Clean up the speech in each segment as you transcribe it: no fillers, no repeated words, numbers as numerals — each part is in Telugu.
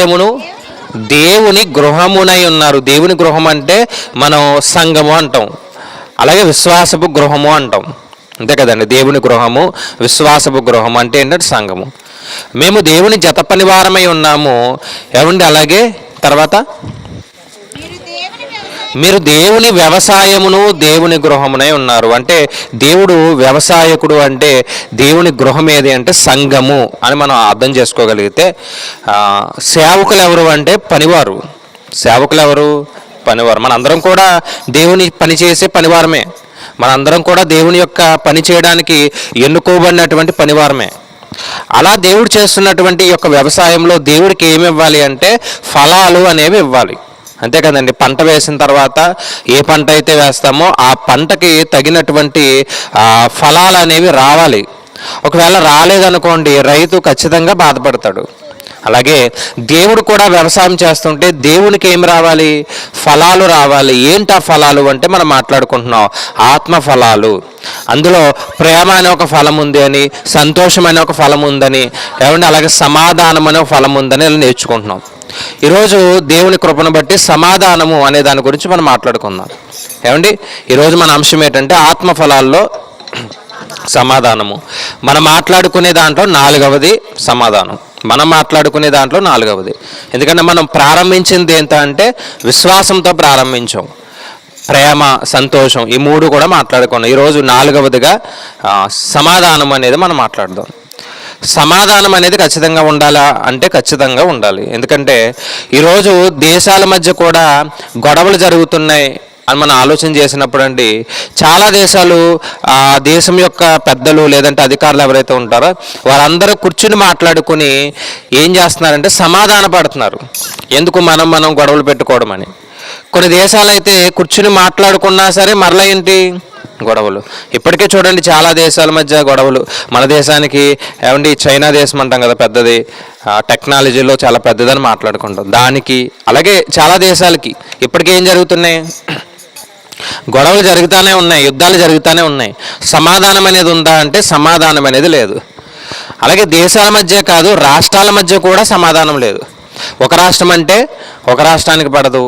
వ్యవసాయమును దేవుని గృహమునై ఉన్నారు. దేవుని గృహం అంటే మనం సంఘము అంటాం, అలాగే విశ్వాసపు గృహము అంటాం, అంతే కదండి. దేవుని గృహము, విశ్వాసపు గృహము అంటే ఏంటంటే సంఘము. మేము దేవుని జత పనివారమై ఉన్నాము. ఏమండి? అలాగే తర్వాత మీరు దేవుని వ్యవసాయమును దేవుని గృహమునై ఉన్నారు. అంటే దేవుడు వ్యవసాయకుడు, అంటే దేవుని గృహం ఏది అంటే సంఘము అని మనం అర్థం చేసుకోగలిగితే, సేవకులు ఎవరు అంటే పనివారు. సేవకులు ఎవరు? పనివారు. మనందరం కూడా దేవుని పని చేసే పనివారమే. మనందరం కూడా దేవుని యొక్క పని చేయడానికి ఎన్నుకోబడినటువంటి పనివారమే. అలా దేవుడు చేస్తున్నటువంటి యొక్క వ్యవసాయంలో దేవుడికి ఏమి ఇవ్వాలి అంటే ఫలాలు అనేవి ఇవ్వాలి, అంతే కదండి. పంట వేసిన తర్వాత ఏ పంట అయితే వేస్తామో ఆ పంటకి తగినటువంటి ఫలాలు అనేవి రావాలి. ఒకవేళ రాలేదనుకోండి, రైతు ఖచ్చితంగా బాధపడతాడు. అలాగే దేవుడు కూడా వ్యవసాయం చేస్తుంటే దేవునికి ఏమి రావాలి? ఫలాలు రావాలి. ఏంటి ఆ ఫలాలు అంటే మనం మాట్లాడుకుంటున్నాం ఆత్మ ఫలాలు. అందులో ప్రేమ అనే ఒక ఫలం ఉంది అని, సంతోషం అనే ఒక ఫలం ఉందని, ఏమంటే అలాగే సమాధానం అనే ఒక ఫలం ఉందని నేర్చుకుంటున్నాం. ఈరోజు దేవుని కృపను బట్టి సమాధానము అనే దాని గురించి మనం మాట్లాడుకుందాం. ఏమండి? ఈరోజు మన అంశం ఏంటంటే ఆత్మ ఫలాల్లో సమాధానము. మనం మాట్లాడుకునే దాంట్లో 4వది సమాధానం. మనం మాట్లాడుకునే దాంట్లో 4వది. ఎందుకంటే మనం ప్రారంభించింది ఏంటంటే విశ్వాసంతో ప్రారంభించాం. ప్రేమ, సంతోషం, ఈ 3 కూడా మాట్లాడుకున్నాం. ఈరోజు 4వదిగా సమాధానం అనేది మనం మాట్లాడదాం. సమాధానం అనేది ఖచ్చితంగా ఉండాలా అంటే ఖచ్చితంగా ఉండాలి. ఎందుకంటే ఈరోజు దేశాల మధ్య కూడా గొడవలు జరుగుతున్నాయి అని మనం ఆలోచన చేసినప్పుడు అండి, చాలా దేశాలు ఆ దేశం యొక్క పెద్దలు లేదంటే అధికారులు ఎవరైతే ఉంటారో వారందరూ కూర్చుని మాట్లాడుకుని ఏం చేస్తున్నారంటే సమాధాన పడుతున్నారు. ఎందుకు మనం గొడవలు పెట్టుకోవడం అని. కొన్ని దేశాలు అయితే కూర్చుని మాట్లాడుకున్నా సరే మరలా ఏంటి గొడవలు. ఇప్పటికే చూడండి చాలా దేశాల మధ్య గొడవలు. మన దేశానికి ఏమండి చైనా దేశం అంటాం కదా, పెద్దది, టెక్నాలజీలో చాలా పెద్దదని మాట్లాడుకుంటాం. దానికి అలాగే చాలా దేశాలకి ఇప్పటికే ఏం జరుగుతున్నాయి? గొడవలు జరుగుతూనే ఉన్నాయి, యుద్ధాలు జరుగుతూనే ఉన్నాయి. సమాధానం అనేది ఉందా అంటే సమాధానం అనేది లేదు. అలాగే దేశాల మధ్య కాదు, రాష్ట్రాల మధ్య కూడా సమాధానం లేదు. ఒక రాష్ట్రం అంటే ఒక రాష్ట్రానికి పడదు,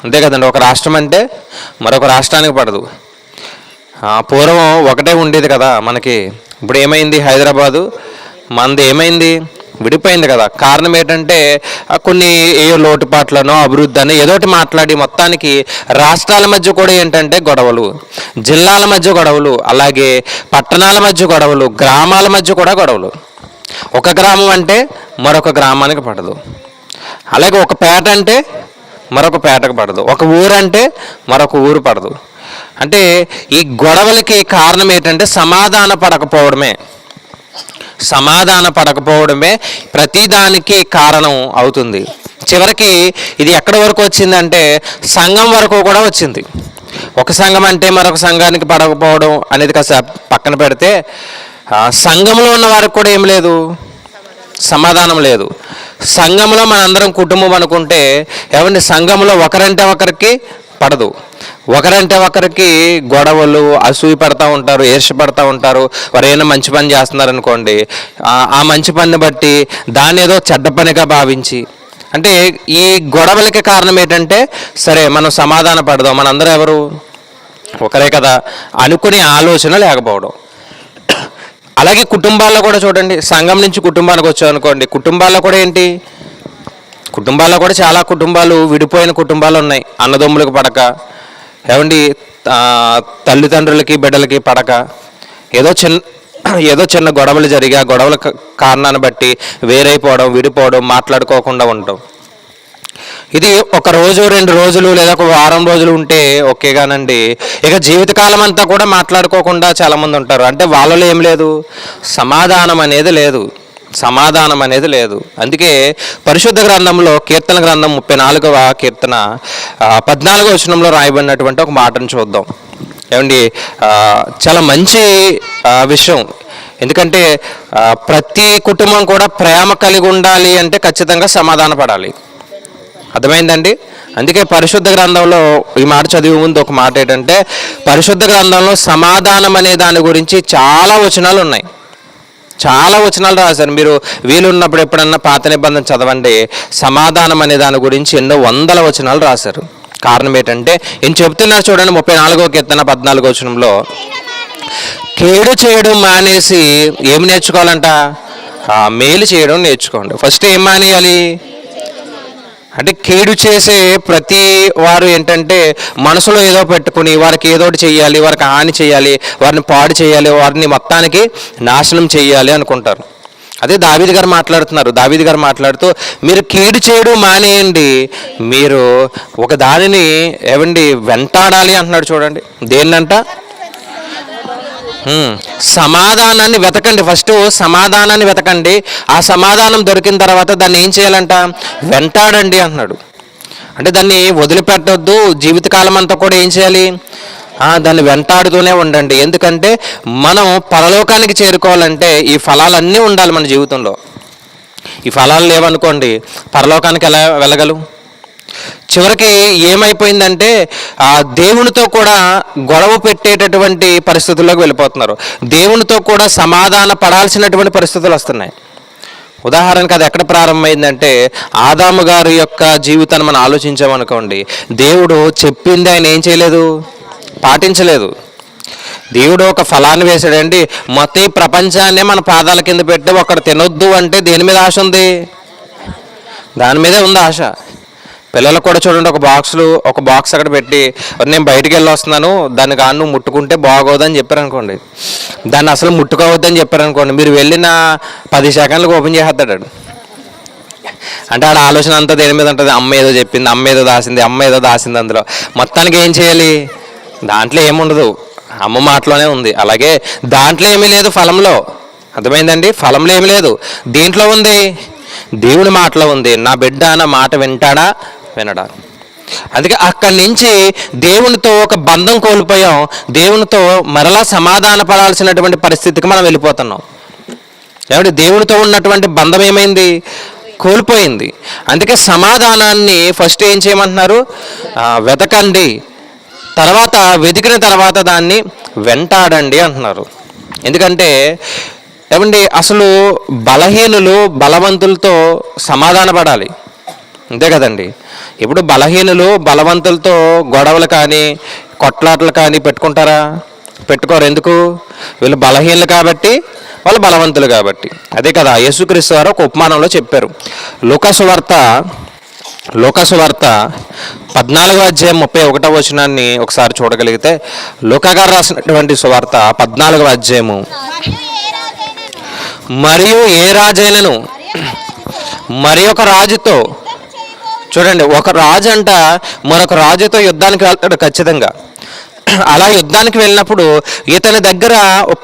అంతే కదండి. ఒక రాష్ట్రం అంటే మరొక రాష్ట్రానికి పడదు. పూర్వం ఒకటే ఉండేది కదా మనకి. ఇప్పుడు ఏమైంది? హైదరాబాదు మనది ఏమైంది? విడిపోయింది కదా. కారణం ఏంటంటే కొన్ని ఏ లోటుపాట్లను అభివృద్ధి అని ఏదోటి మాట్లాడి మొత్తానికి రాష్ట్రాల మధ్య కూడా ఏంటంటే గొడవలు, జిల్లాల మధ్య గొడవలు, అలాగే పట్టణాల మధ్య గొడవలు, గ్రామాల మధ్య కూడా గొడవలు. ఒక గ్రామం అంటే మరొక గ్రామానికి పడదు, అలాగే ఒక పేట అంటే మరొక పేటకు పడదు, ఒక ఊరు అంటే మరొక ఊరు పడదు. అంటే ఈ గొడవలకి కారణం ఏంటంటే సమాధాన పడకపోవడమే ప్రతిదానికి కారణం అవుతుంది. చివరికి ఇది ఎక్కడి వరకు వచ్చిందంటే సంఘం వరకు కూడా వచ్చింది. ఒక సంఘం అంటే మరొక సంఘానికి పడకపోవడం అనేది కాస్త పక్కన పెడితే సంఘంలో ఉన్న వారికి కూడా ఏం లేదు, సమాధానం లేదు. సంఘంలో మనందరం కుటుంబం అనుకుంటే ఏమండి, సంఘంలో ఒకరంటే ఒకరికి పడదు, ఒకరంటే ఒకరికి గొడవలు, అసూయ పడతా ఉంటారు, ఈర్ష్యపడతా ఉంటారు. వారు ఏమైనా మంచి పని చేస్తున్నారనుకోండి, ఆ మంచి పనిని బట్టి దాన్ని ఏదో చెడ్డ పనిగా భావించి, అంటే ఈ గొడవలకి కారణం ఏంటంటే సరే మనం సమాధాన పడదాం, మనందరూ ఎవరు ఒకరే కదా అనుకునే ఆలోచన లేకపోవడం. అలాగే కుటుంబాల్లో కూడా చూడండి, సంఘం నుంచి కుటుంబానికి వచ్చామనుకోండి, కుటుంబాల్లో కూడా ఏంటి, కుటుంబాల్లో కూడా చాలా కుటుంబాలు విడిపోయిన కుటుంబాలు ఉన్నాయి. అన్నదమ్ములకు పడక, ఏమండి తల్లిదండ్రులకి బిడ్డలకి పడక, ఏదో చిన్న గొడవలు జరిగి ఆ గొడవల కారణాన్ని బట్టి వేరైపోవడం, విడిపోవడం, మాట్లాడుకోకుండా ఉండటం. ఇది ఒక రోజు 2 రోజులు లేదా ఒక వారం రోజులు ఉంటే ఓకేగానండి. ఇక జీవితకాలం అంతా కూడా మాట్లాడుకోకుండా చాలామంది ఉంటారు. అంటే వాళ్ళలో ఏం లేదు, సమాధానం అనేది లేదు, సమాధానం అనేది లేదు. అందుకే పరిశుద్ధ గ్రంథంలో కీర్తన గ్రంథం 34వ కీర్తన 14వ వచనంలో రాయబడినటువంటి ఒక మాటను చూద్దాం. ఏమండి, చాలా మంచి విషయం. ఎందుకంటే ప్రతి కుటుంబం కూడా ప్రేమ కలిగి ఉండాలి అంటే ఖచ్చితంగా సమాధాన పడాలి. అర్థమైందండి? అందుకే పరిశుద్ధ గ్రంథంలో ఈ మాట చదివే ముందు ఒక మాట ఏంటంటే, పరిశుద్ధ గ్రంథంలో సమాధానం అనే దాని గురించి చాలా వచనాలు ఉన్నాయి. చాలా వచనాలు రాశారు. మీరు వీలున్నప్పుడు ఎప్పుడన్నా పాత నిబంధన చదవండి. సమాధానం అనే దాని గురించి ఎన్నో వందల వచనాలు రాశారు. కారణం ఏంటంటే ఈయన చెప్తున్నారు చూడండి, 34వ కీర్తన 14వ వచనంలో, కేడు చేయడం మానేసి ఏమి నేర్చుకోవాలంట? మేలు చేయడం నేర్చుకోండి. ఫస్ట్ ఏం మానేయాలి అంటే, కేడు చేసే ప్రతి వారు ఏంటంటే మనసులో ఏదో పెట్టుకుని వారికి ఏదో ఒకటి చేయాలి, వారికి హాని చేయాలి, వారిని పాడు చేయాలి, వారిని మొత్తానికి నాశనం చేయాలి అనుకుంటారు. అదే దావీదు గారు మాట్లాడుతున్నారు. దావీదు గారు మాట్లాడుతూ, మీరు కీడు చేయడం మానేయండి, మీరు ఒక దానిని ఏవండి వెంటాడాలి అంటున్నాడు. చూడండి, దేన్నంట? సమాధానాన్ని వెతకండి. ఫస్ట్ సమాధానాన్ని వెతకండి. ఆ సమాధానం దొరికిన తర్వాత దాన్ని ఏం చేయాలంట? వెంటాడండి అంటున్నాడు. అంటే దాన్ని వదిలిపెట్టొద్దు. జీవితకాలం అంతా కూడా ఏం చేయాలి? దాన్ని వెంటాడుతూనే ఉండండి. ఎందుకంటే మనం పరలోకానికి చేరుకోవాలంటే ఈ ఫలాలన్నీ ఉండాలి మన జీవితంలో. ఈ ఫలాలు లేవనుకోండి, పరలోకానికి ఎలా వెళ్ళగలం? చివరికి ఏమైపోయిందంటే దేవునితో కూడా గొడవ పెట్టేటటువంటి పరిస్థితుల్లోకి వెళ్ళిపోతున్నారు. దేవునితో కూడా సమాధాన పడాల్సినటువంటి పరిస్థితులు వస్తున్నాయి. ఉదాహరణకు అది ఎక్కడ ప్రారంభమైందంటే, ఆదాము గారి యొక్క జీవితాన్ని మనం ఆలోచించామనుకోండి. దేవుడు చెప్పింది ఆయన ఏం చేయలేదు, పాటించలేదు. దేవుడు ఒక ఫలాన్ని వేసాడండి, మొత్తం ఈ ప్రపంచాన్నే మన పాదాల కింద పెట్టి ఒకటి తినొద్దు అంటే దేని మీద ఆశ ఉంది? దాని మీదే ఉంది ఆశ. పిల్లలకు కూడా చూడండి, ఒక బాక్స్ అక్కడ పెట్టి, నేను బయటికి వెళ్ళి వస్తున్నాను, దాన్ని కానీ నువ్వు ముట్టుకుంటే బాగోదని చెప్పారనుకోండి, దాన్ని అసలు ముట్టుకోవద్దని చెప్పారనుకోండి, మీరు వెళ్ళిన 10 సెకండ్లకు ఓపెన్ చేసేస్తాడు. అంటే ఆడ ఆలోచన అంతా దేని మీద ఉంటుంది? అమ్మ ఏదో చెప్పింది, అమ్మ ఏదో దాసింది అందులో. మొత్తానికి ఏం చేయాలి? దాంట్లో ఏముండదు, అమ్మ మాటలోనే ఉంది. అలాగే దాంట్లో ఏమీ లేదు ఫలంలో. అర్థమైందండి? ఫలంలో ఏమీ లేదు. దీంట్లో ఉంది, దేవుని మాటలో ఉంది. నా బిడ్డ నా మాట వింటాడా వినడా? అందుకే అక్కడి నుంచి దేవునితో ఒక బంధం కోల్పోయాం. దేవునితో మరలా సమాధాన పడాల్సినటువంటి పరిస్థితికి మనం వెళ్ళిపోతున్నాం. ఏమంటే దేవునితో ఉన్నటువంటి బంధం ఏమైంది? కోల్పోయింది. అందుకే సమాధానాన్ని ఫస్ట్ ఏం చేయమంటున్నారు? వెతకండి, తర్వాత వెతికిన తర్వాత దాన్ని వెంటాడండి అంటున్నారు. ఎందుకంటే ఏమండి, అసలు బలహీనులు బలవంతులతో సమాధాన పడాలి, అంతే కదండి. ఇప్పుడు బలహీనులు బలవంతులతో గొడవలు కానీ కొట్లాటలు కానీ పెట్టుకుంటారా? పెట్టుకోరు. ఎందుకు? వీళ్ళు బలహీనులు కాబట్టి, వాళ్ళు బలవంతులు కాబట్టి. అదే కదా యేసుక్రీస్తు వారు ఒక ఉపమానంలో చెప్పారు. లూకాసు వార్త 14వ అధ్యాయం 31వ వచనాన్ని ఒకసారి చూడగలిగితే, లూకా గారు రాసినటువంటి సువార్త 14వ అధ్యాయము, మరియు ఏ రాజైనను మరి ఒక రాజుతో, చూడండి, ఒక రాజు అంట మరొక రాజుతో యుద్ధానికి వెళ్తాడు ఖచ్చితంగా. అలా యుద్ధానికి వెళ్ళినప్పుడు ఇతని దగ్గర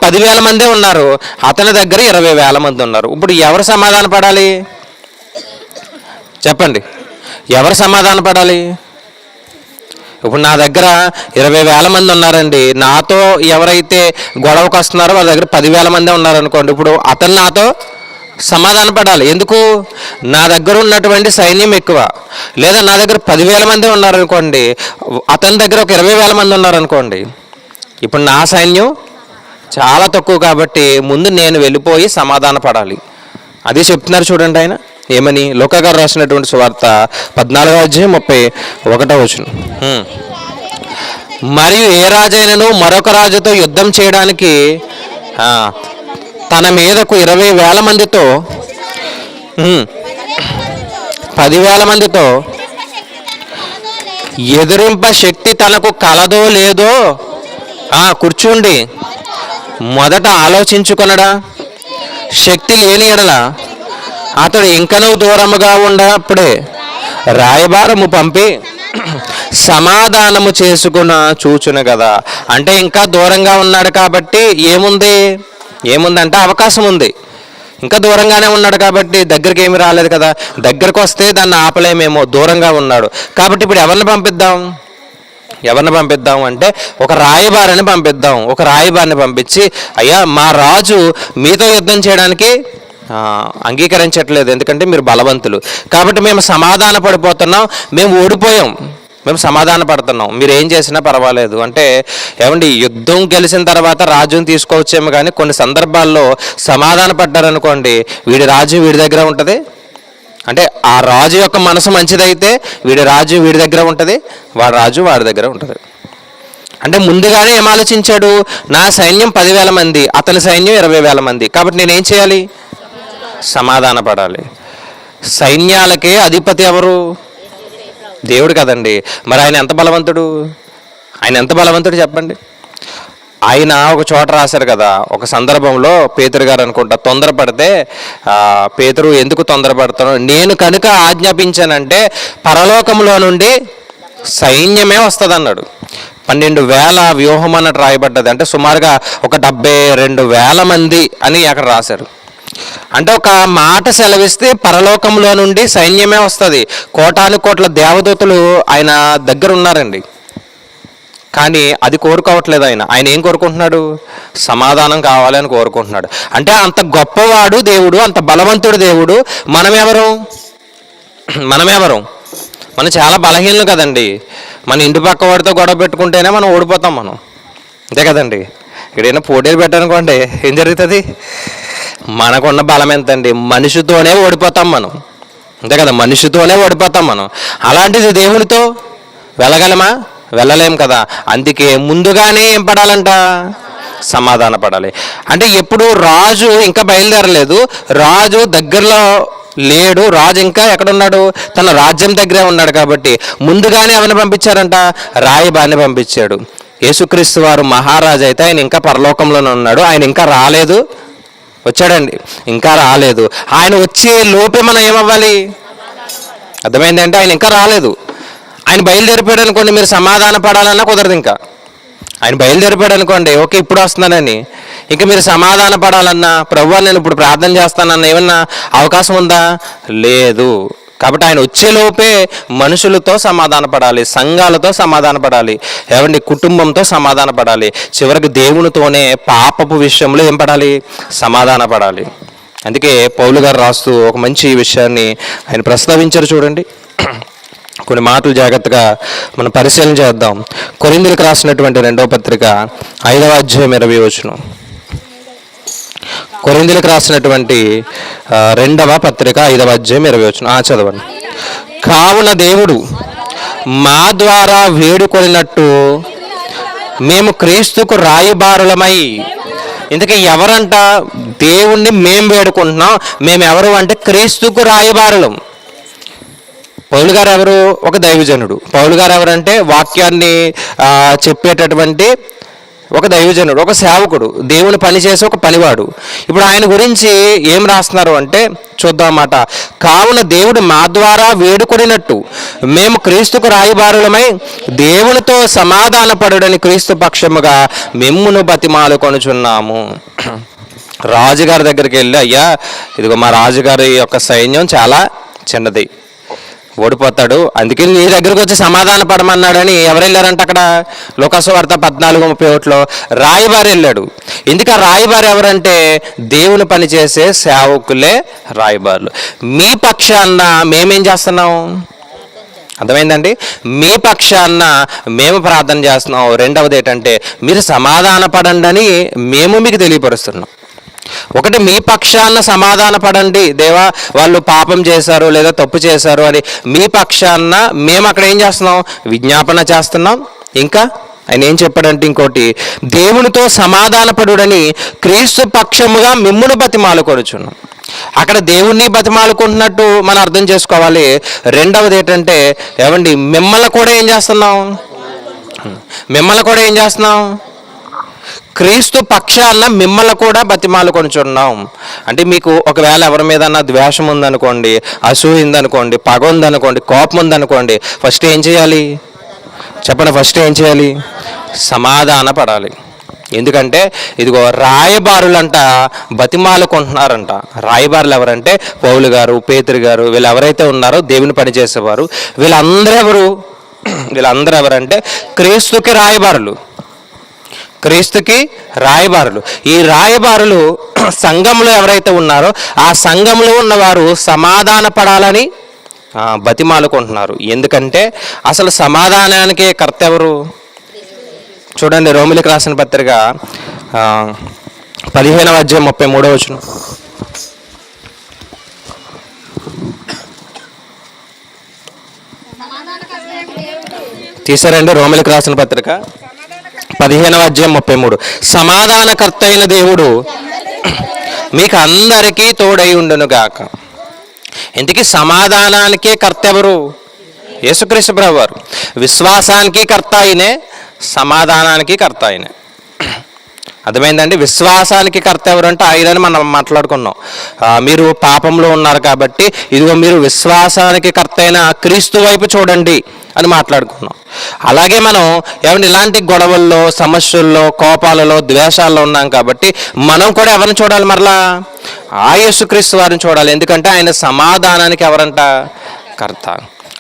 10,000 మందే ఉన్నారు, అతని దగ్గర 20,000 మంది ఉన్నారు. ఇప్పుడు ఎవరు సమాధాన పడాలి? చెప్పండి, ఎవరు సమాధాన పడాలి? ఇప్పుడు నా దగ్గర 20,000 మంది ఉన్నారండి, నాతో ఎవరైతే గొడవకు వస్తున్నారో వాళ్ళ దగ్గర 10,000 మందే ఉన్నారనుకోండి. ఇప్పుడు అతను నాతో సమాధాన పడాలి. ఎందుకు? నా దగ్గర ఉన్నటువంటి సైన్యం ఎక్కువ. లేదా నా దగ్గర 10,000 మంది ఉన్నారనుకోండి, అతని దగ్గర ఒక 20,000 మంది ఉన్నారనుకోండి. ఇప్పుడు నా సైన్యం చాలా తక్కువ కాబట్టి ముందు నేను వెళ్ళిపోయి సమాధాన పడాలి. అది చెప్తున్నారు చూడండి ఆయన ఏమని. లూకా గారు రాసినటువంటి సువార్త 14వ అధ్యాయం 31వ వచనం, మరియు ఏ రాజైనను మరొక రాజుతో యుద్ధం చేయడానికి తన మీదకు 20,000 మందితో 10,000 మందితో ఎదురింప శక్తి తనకు కలదో లేదో కూర్చుండి మొదట ఆలోచించుకొనడా? శక్తి లేని ఎడల అతడు ఇంకనూ దూరముగా ఉన్నప్పుడే రాయబారము పంపి సమాధానము చేసుకున్న చూచును కదా. అంటే ఇంకా దూరంగా ఉన్నాడు కాబట్టి ఏముందంటే అవకాశం ఉంది. ఇంకా దూరంగానే ఉన్నాడు కాబట్టి దగ్గరికి ఏమి రాలేదు కదా. దగ్గరకు వస్తే దాన్ని ఆపలేమేమో, దూరంగా ఉన్నాడు కాబట్టి ఇప్పుడు ఎవరిని పంపిద్దాం అంటే ఒక రాయబారిని పంపిద్దాం. ఒక రాయబారిని పంపించి, అయ్యా మా రాజు మీతో యుద్ధం చేయడానికి అంగీకరించట్లేదు, ఎందుకంటే మీరు బలవంతులు కాబట్టి మేము సమాధాన పడిపోతున్నాం, మేము ఓడిపోయాం, మేము సమాధాన పడుతున్నాం, మీరు ఏం చేసినా పర్వాలేదు అంటే. ఏమండి, యుద్ధం గెలిచిన తర్వాత రాజ్యం తీసుకోవచ్చేమో, కానీ కొన్ని సందర్భాల్లో సమాధాన పడ్డారనుకోండి, వీడి రాజ్యం వీడి దగ్గర ఉంటుంది. అంటే ఆ రాజు యొక్క మనసు మంచిదైతే వీడి రాజ్యం వీడి దగ్గర ఉంటుంది, వాడి రాజు వాడి దగ్గర ఉంటుంది. అంటే ముందుగానే ఏం ఆలోచించాడు? నా సైన్యం 10,000 మంది, అతని సైన్యం 20,000 మంది, కాబట్టి నేనేం చేయాలి? సమాధాన పడాలి. సైన్యాలకే అధిపతి ఎవరు? దేవుడు కదండి. మరి ఆయన ఎంత బలవంతుడు? ఆయన ఎంత బలవంతుడు చెప్పండి. ఆయన ఒక చోట రాశారు కదా, ఒక సందర్భంలో పేతురు గారు అనుకుంటా తొందరపడితే, పేతురు ఎందుకు తొందరపడతాను, నేను కనుక ఆజ్ఞాపించానంటే పరలోకంలో నుండి సైన్యమే వస్తుంది అన్నాడు. 12,000 వ్యూహం అన్నట్టు రాయబడ్డది. అంటే సుమారుగా ఒక 72,000 మంది అని అక్కడ రాశారు. అంటే ఒక మాట సెలవిస్తే పరలోకంలో నుండి సైన్యమే వస్తుంది. కోటాను కోట్ల దేవదూతలు ఆయన దగ్గర ఉన్నారండి. కానీ అది కోరుకోవట్లేదు. ఆయన ఏం కోరుకుంటున్నాడు? సమాధానం కావాలని కోరుకుంటున్నాడు. అంటే అంత గొప్పవాడు దేవుడు, అంత బలవంతుడు దేవుడు. మనమెవరు? మనం చాలా బలహీనలు కదండి. మన ఇంటి పక్క వాడితో గొడవ పెట్టుకుంటేనే మనం ఓడిపోతాం. మనం అంతే కదండి. ఇక్కడైనా పోటీలు పెట్టానుకోండి, ఏం జరుగుతుంది? మనకున్న బలం ఎంతండి? మనిషితోనే ఓడిపోతాం మనం, అంతే కదా, మనిషితోనే ఓడిపోతాం మనం. అలాంటిది దేవునితో వెళ్ళగలమా? వెళ్ళలేం కదా. అందుకే ముందుగానే ఏం పడాలంట? సమాధాన పడాలి. అంటే ఎప్పుడు రాజు ఇంకా బయలుదేరలేదు, రాజు దగ్గరలో లేడు, రాజు ఇంకా ఎక్కడున్నాడు? తన రాజ్యం దగ్గరే ఉన్నాడు. కాబట్టి ముందుగానే ఎవరిని పంపించారంట? రాయబారిని పంపించాడు. యేసుక్రీస్తు వారు మహారాజు అయితే ఆయన ఇంకా పరలోకంలోనే ఉన్నాడు. ఆయన ఇంకా రాలేదు. వచ్చాడండి, ఇంకా రాలేదు. ఆయన వచ్చే లోపే మనం ఏమవ్వాలి? అర్థమైందంటే ఆయన ఇంకా రాలేదు. ఆయన బయలుదేరిపోయాడు అనుకోండి, మీరు సమాధాన పడాలన్నా కుదరదు. ఇంకా ఆయన బయలుదేరిపోయాడు అనుకోండి, ఓకే ఇప్పుడు వస్తున్నానని, ఇంకా మీరు సమాధాన పడాలన్నా, ప్రభువా నేను ఇప్పుడు ప్రార్థన చేస్తానన్నా ఏమన్నా అవకాశం ఉందా? లేదు. కాబట్టి ఆయన వచ్చేలోపే మనుషులతో సమాధాన పడాలి, సంఘాలతో సమాధాన పడాలి, ఏమండి కుటుంబంతో సమాధాన పడాలి, చివరికి దేవునితోనే పాపపు విషయంలో ఏం పడాలి? సమాధాన పడాలి. అందుకే పౌలు గారు రాస్తూ ఒక మంచి విషయాన్ని ఆయన ప్రస్తావించారు. చూడండి, కొన్ని మాటలు జాగ్రత్తగా మనం పరిశీలన చేద్దాం. కొరింథీయులకు రాసినటువంటి 2వ పత్రిక 5వ అధ్యాయం 20వ వచనం. కొరింథీయులకు రాసినటువంటి 2వ పత్రిక 5వ అధ్యాయం 20వ వచనం చదవండి. కావున దేవుడు మా ద్వారా వేడుకొనినట్టు మేము క్రీస్తుకు రాయబారులమై. ఇందుకే ఎవరంట? దేవుణ్ణి మేము వేడుకుంటున్నాం. మేము ఎవరు అంటే క్రీస్తుకు రాయబారులం. పౌలు గారు ఎవరు? ఒక దైవజనుడు. పౌలు గారు ఎవరంటే వాక్యాన్ని చెప్పేటటువంటి ఒక దైవజనుడు, ఒక సేవకుడు, దేవుని పని చేసే ఒక పనివాడు. ఇప్పుడు ఆయన గురించి ఏం రాస్తున్నారు అంటే చూద్దాం అన్నమాట. కావున దేవుడు మా ద్వారా వేడుకొనినట్టు మేము క్రీస్తుకు రాయబారులమై దేవునితో సమాధాన పడుడని క్రీస్తు పక్షముగా మిమ్మును బతిమాలు కొనుచున్నాము. రాజుగారి దగ్గరికి వెళ్ళి, అయ్యా ఇదిగో మా రాజుగారి యొక్క సైన్యం చాలా చిన్నది, ఓడిపోతాడు, అందుకే నీ దగ్గరకు వచ్చి సమాధాన పడమన్నాడని ఎవరు వెళ్ళారంట? అక్కడ లూకాసు వార్త 14:31 రాయబారి వెళ్ళాడు. ఎందుకు ఆ రాయబారి ఎవరంటే దేవుని పని చేసే సేవకులే రాయబారులు. మీ పక్షాన మేమేం చేస్తున్నాం? అర్థమైందండి? మీ పక్షాన మేము ప్రార్థన చేస్తున్నాం. రెండవది ఏంటంటే మీరు సమాధాన పడండి అని మేము మీకు తెలియపరుస్తున్నాం. ఒకటి మీ పక్షాన సమాధాన పడండి, దేవా వాళ్ళు పాపం చేశారు లేదా తప్పు చేశారు అని మీ పక్షాన మేము అక్కడ ఏం చేస్తున్నాం? విజ్ఞాపన చేస్తున్నాం. ఇంకా ఆయన ఏం చెప్పాడంటే ఇంకోటి, దేవునితో సమాధాన పడుడని క్రీస్తు పక్షముగా మిమ్మును బతిమాలు కొనుచున్నాం. అక్కడ దేవుణ్ణి బతిమాలుకుంటున్నట్టు మనం అర్థం చేసుకోవాలి. రెండవది ఏంటంటే ఏమండి మిమ్మల్ని కూడా ఏం చేస్తున్నాం? క్రీస్తు పక్షాన మిమ్మల్ని కూడా బతిమాలు కొనుచున్నాం. అంటే మీకు ఒకవేళ ఎవరి మీద ద్వేషం ఉందనుకోండి, అసూయ ఉందనుకోండి, పగ ఉందనుకోండి, కోపం ఉందనుకోండి, ఫస్ట్ ఏం చేయాలి చెప్పండి? ఫస్ట్ ఏం చేయాలి? సమాధాన పడాలి. ఎందుకంటే ఇదిగో రాయబారులంట బతిమాలుకుంటున్నారంట. రాయబారులు ఎవరంటే పౌలు గారు, పేతురు గారు, వీళ్ళు ఎవరైతే ఉన్నారో దేవుని పని చేసేవారు, వీళ్ళందరూ ఎవరంటే క్రీస్తుకి రాయబారులు. ఈ రాయబారులు సంఘంలో ఎవరైతే ఉన్నారో ఆ సంఘంలో ఉన్నవారు సమాధాన పడాలని బతిమాలుకుంటున్నారు. ఎందుకంటే అసలు సమాధానానికి కర్త ఎవరు? చూడండి, రోమిలికి రాసిన పత్రిక 15వ అధ్యాయం 33వ వచనం. తీసారండి, రోమిలికి రాసిన పత్రిక 15వ అధ్యాయం 33. సమాధానకర్త అయిన దేవుడు మీకు అందరికీ తోడై ఉండును గాక. ఇంతకీ సమాధానానికి కర్త ఎవరు? యేసుక్రీస్తు ప్రభువు వారు. విశ్వాసానికి కర్త ఆయనే, సమాధానానికి కర్త ఆయనే. అర్థమైందండి? విశ్వాసానికి కర్త ఎవరు అంటే ఆయనని మనం మాట్లాడుకున్నాం. మీరు పాపంలో ఉన్నారు కాబట్టి ఇదిగో మీరు విశ్వాసానికి కర్త అయిన క్రీస్తు వైపు చూడండి అని మాట్లాడుకున్నాం. అలాగే మనం ఏమైనా ఇలాంటి గొడవల్లో, సమస్యల్లో, కోపాలలో, ద్వేషాల్లో ఉన్నాం కాబట్టి మనం కూడా ఎవరిని చూడాలి? మరలా ఆ యేసుక్రీస్తు వారిని చూడాలి. ఎందుకంటే ఆయన సమాధానానికి ఎవరంట? కర్త.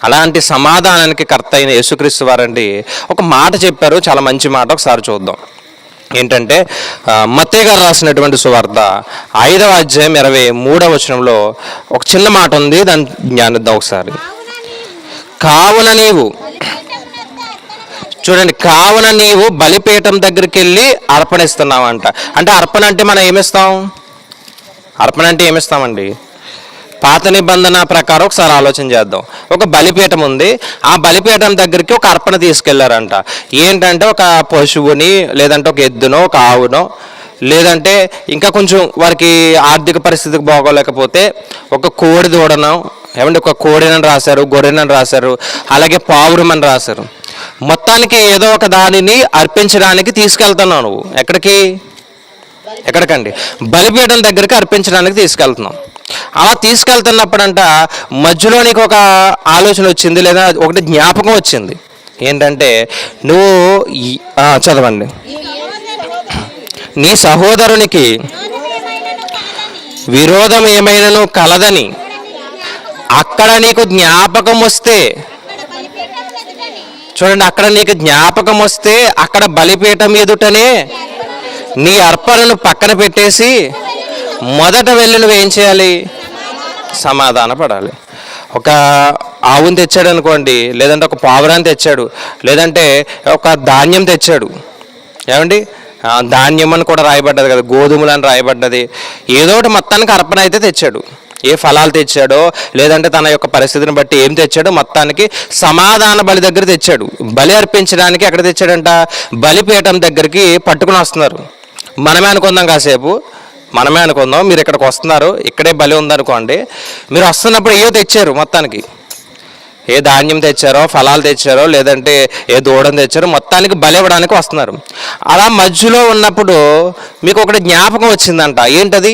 అలాంటి సమాధానానికి కర్త అయిన యేసుక్రీస్తు వారండి ఒక మాట చెప్పారు, చాలా మంచి మాట. ఒకసారి చూద్దాం. ఏంటంటే మత్తయి గారు రాసినటువంటి సువార్త 5వ అధ్యాయం 23వ వచనంలో ఒక చిన్న మాట ఉంది, దాన్ని జ్ఞానిద్దాం ఒకసారి. కావున నీవు, చూడండి, కావున నీవు బలిపీఠం దగ్గరికి వెళ్ళి అర్పణ ఇస్తున్నావంట. అంటే అర్పణ అంటే మనం ఏమిస్తాం? అర్పణ అంటే ఏమిస్తామండి? పాత నిబంధన ప్రకారం ఒకసారి ఆలోచన చేద్దాం. ఒక బలిపీఠం ఉంది, ఆ బలిపీఠం దగ్గరికి ఒక అర్పణ తీసుకెళ్లారంట. ఏంటంటే ఒక పశువుని, లేదంటే ఒక ఎద్దునో, ఒక ఆవునో, లేదంటే ఇంకా కొంచెం వారికి ఆర్థిక పరిస్థితికి బాగోలేకపోతే ఒక కోడి దూడనో, ఏమంటే ఒక కోడినని రాశారు, గొర్రెనని రాశారు, అలాగే పావురమని రాశారు. మొత్తానికి ఏదో ఒక దానిని అర్పించడానికి తీసుకెళ్తున్నావు నువ్వు. ఎక్కడికండి? బలిపీఠం దగ్గరికి అర్పించడానికి తీసుకెళ్తున్నావు. అలా తీసుకెళ్తున్నప్పుడంట మధ్యలో నీకు ఒక ఆలోచన వచ్చింది, లేదా ఒకటి జ్ఞాపకం వచ్చింది. ఏంటంటే నువ్వు చదవండి, నీ సహోదరునికి విరోధం ఏమైనాను కలదని అక్కడ నీకు జ్ఞాపకం వస్తే, చూడండి, అక్కడ నీకు జ్ఞాపకం వస్తే అక్కడ బలిపీఠం ఎదుటనే నీ అర్పణను పక్కన పెట్టేసి మొదట వెళ్ళి నువ్వేం చేయాలి? సమాధాన పడాలి. ఒక ఆవుని తెచ్చాడు అనుకోండి, లేదంటే ఒక పావురాన్ని తెచ్చాడు, లేదంటే ఒక ధాన్యం తెచ్చాడు. ఏమండి, ధాన్యం అని కూడా రాయబడ్డది కదా, గోధుమలు అని రాయబడ్డది. ఏదో ఒకటి మొత్తానికి అర్పణ అయితే తెచ్చాడు. ఏ ఫలాలు తెచ్చాడో, లేదంటే తన యొక్క పరిస్థితిని బట్టి ఏం తెచ్చాడో మొత్తానికి సమాధాన బలి దగ్గర తెచ్చాడు. బలి అర్పించడానికి ఎక్కడ తెచ్చాడంట? బలిపీఠం దగ్గరికి పట్టుకుని వస్తున్నారు. మనమే అనుకుందాం, కాసేపు మనమే అనుకుందాం, మీరు ఇక్కడికి వస్తున్నారు, ఇక్కడే బలి ఉందనుకోండి. మీరు వస్తున్నప్పుడు ఏదో తెచ్చారు, మొత్తానికి ఏ ధాన్యం తెచ్చారో, ఫలాలు తెచ్చారో, లేదంటే ఏ దూడని తెచ్చారో, మొత్తానికి బలి ఇవ్వడానికి వస్తున్నారు. అలా మధ్యలో ఉన్నప్పుడు మీకు ఒకటి జ్ఞాపకం వచ్చిందంట. ఏంటది?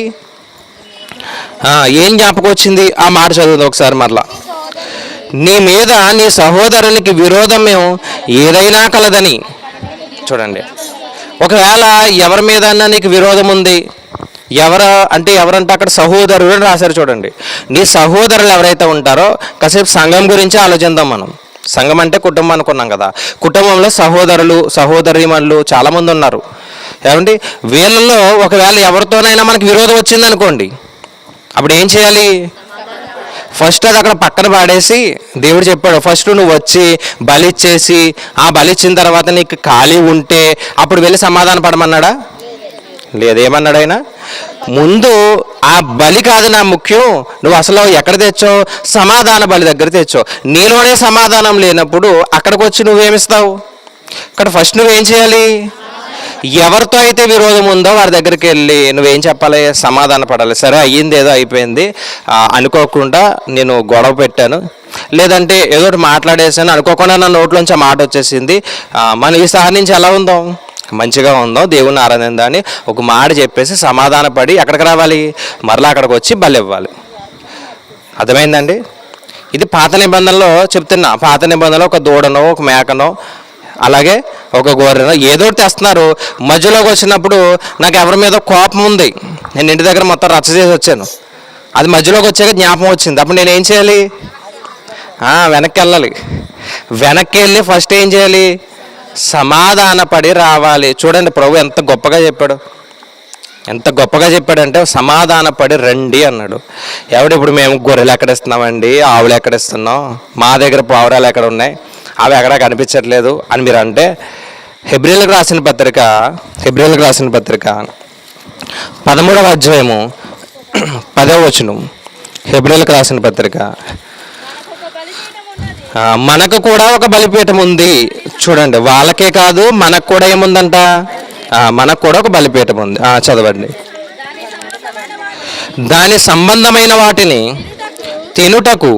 ఏం జ్ఞాపకం వచ్చింది? ఆ మాట చదువుతుంది ఒకసారి మరలా. నీ మీద నీ సహోదరునికి విరోధం ఏదైనా కలదని. చూడండి, ఒకవేళ ఎవరి మీద నీకు విరోధం ఉంది, ఎవరంటే అక్కడ సహోదరుడు అని రాశారు. చూడండి, నీ సహోదరులు ఎవరైతే ఉంటారో, కాసేపు సంఘం గురించి ఆలోచిద్దాం మనం. సంఘం అంటే కుటుంబం అనుకున్నాం కదా. కుటుంబంలో సహోదరులు, సహోదరీమణులు చాలామంది ఉన్నారు. ఏమండి, వీళ్ళల్లో ఒకవేళ ఎవరితోనైనా మనకి విరోధం వచ్చింది అనుకోండి, అప్పుడు ఏం చేయాలి? ఫస్ట్ అది అక్కడ పక్కన పాడేసి, దేవుడు చెప్పాడు ఫస్ట్ నువ్వు వచ్చి బలిచ్చేసి, ఆ బలిచ్చిన తర్వాత నీకు ఖాళీ ఉంటే అప్పుడు వెళ్ళి సమాధాన పడమన్నాడా? లేదేమన్నాడు ఆయన? ముందు ఆ బలి కాదు నా ముఖ్యం, నువ్వు అసలు ఎక్కడ తెచ్చావు? సమాధాన బలి దగ్గర తెచ్చావు. నీలోనే సమాధానం లేనప్పుడు అక్కడికి వచ్చి నువ్వేమిస్తావు? ఇక్కడ ఫస్ట్ నువ్వేం చేయాలి? ఎవరితో అయితే విరోధం ఉందో వారి దగ్గరికి వెళ్ళి నువ్వేం చెప్పాలి? సమాధాన పడాలి. సరే, అయ్యింది ఏదో అయిపోయింది, అనుకోకుండా నేను గొడవ పెట్టాను, లేదంటే ఏదో ఒకటి మాట్లాడేసాను, అనుకోకుండా నా నోట్లోంచి ఆ మాట వచ్చేసింది, మనం ఈసారి నుంచి ఎలా ఉందాం? మంచిగా ఉందాం, దేవుని ఆరాధిందా అని ఒక మాట చెప్పేసి సమాధాన పడి ఎక్కడికి రావాలి? మరలా అక్కడికి వచ్చి బలి ఇవ్వాలి. అర్థమైందండి? ఇది పాత నిబంధనలో చెప్తున్నా. పాత నిబంధనలో ఒక దూడనో, ఒక మేకనో, అలాగే ఒక గొర్రెనో ఏదో ఒకటి తెస్తున్నారు. మధ్యలోకి వచ్చినప్పుడు నాకు ఎవరి మీద కోపం ఉంది, నేను ఇంటి దగ్గర మొత్తం రచ్చ చేసి వచ్చాను, అది మధ్యలోకి వచ్చాక జ్ఞాపకం వచ్చింది. అప్పుడు నేను ఏం చేయాలి? వెనక్కి వెళ్ళాలి. వెనక్కి వెళ్ళి ఫస్ట్ ఏం చేయాలి? సమాధానపడి రావాలి. చూడండి, ప్రభు ఎంత గొప్పగా చెప్పాడు. ఎంత గొప్పగా చెప్పాడంటే సమాధానపడి రండి అన్నాడు. ఇప్పుడు మేము గొర్రెలు ఎక్కడిస్తున్నామండి, ఆవులు ఎక్కడిస్తున్నాం, మా దగ్గర పావురాలు ఎక్కడ ఉన్నాయి, అవి ఎక్కడా కనిపించట్లేదు అని మీరు అంటే, హెబ్రీలకు రాసిన పత్రిక 13వ అధ్యాయము 10వ వచనం. హెబ్రీలకు రాసిన పత్రిక. మనకు కూడా ఒక బలిపీఠం ఉంది. చూడండి, వాళ్ళకే కాదు మనకు కూడా ఏముందంట, మనకు కూడా ఒక బలిపీఠం ఉంది. చదవండి. దాని సంబంధమైన వాటిని తినుటకు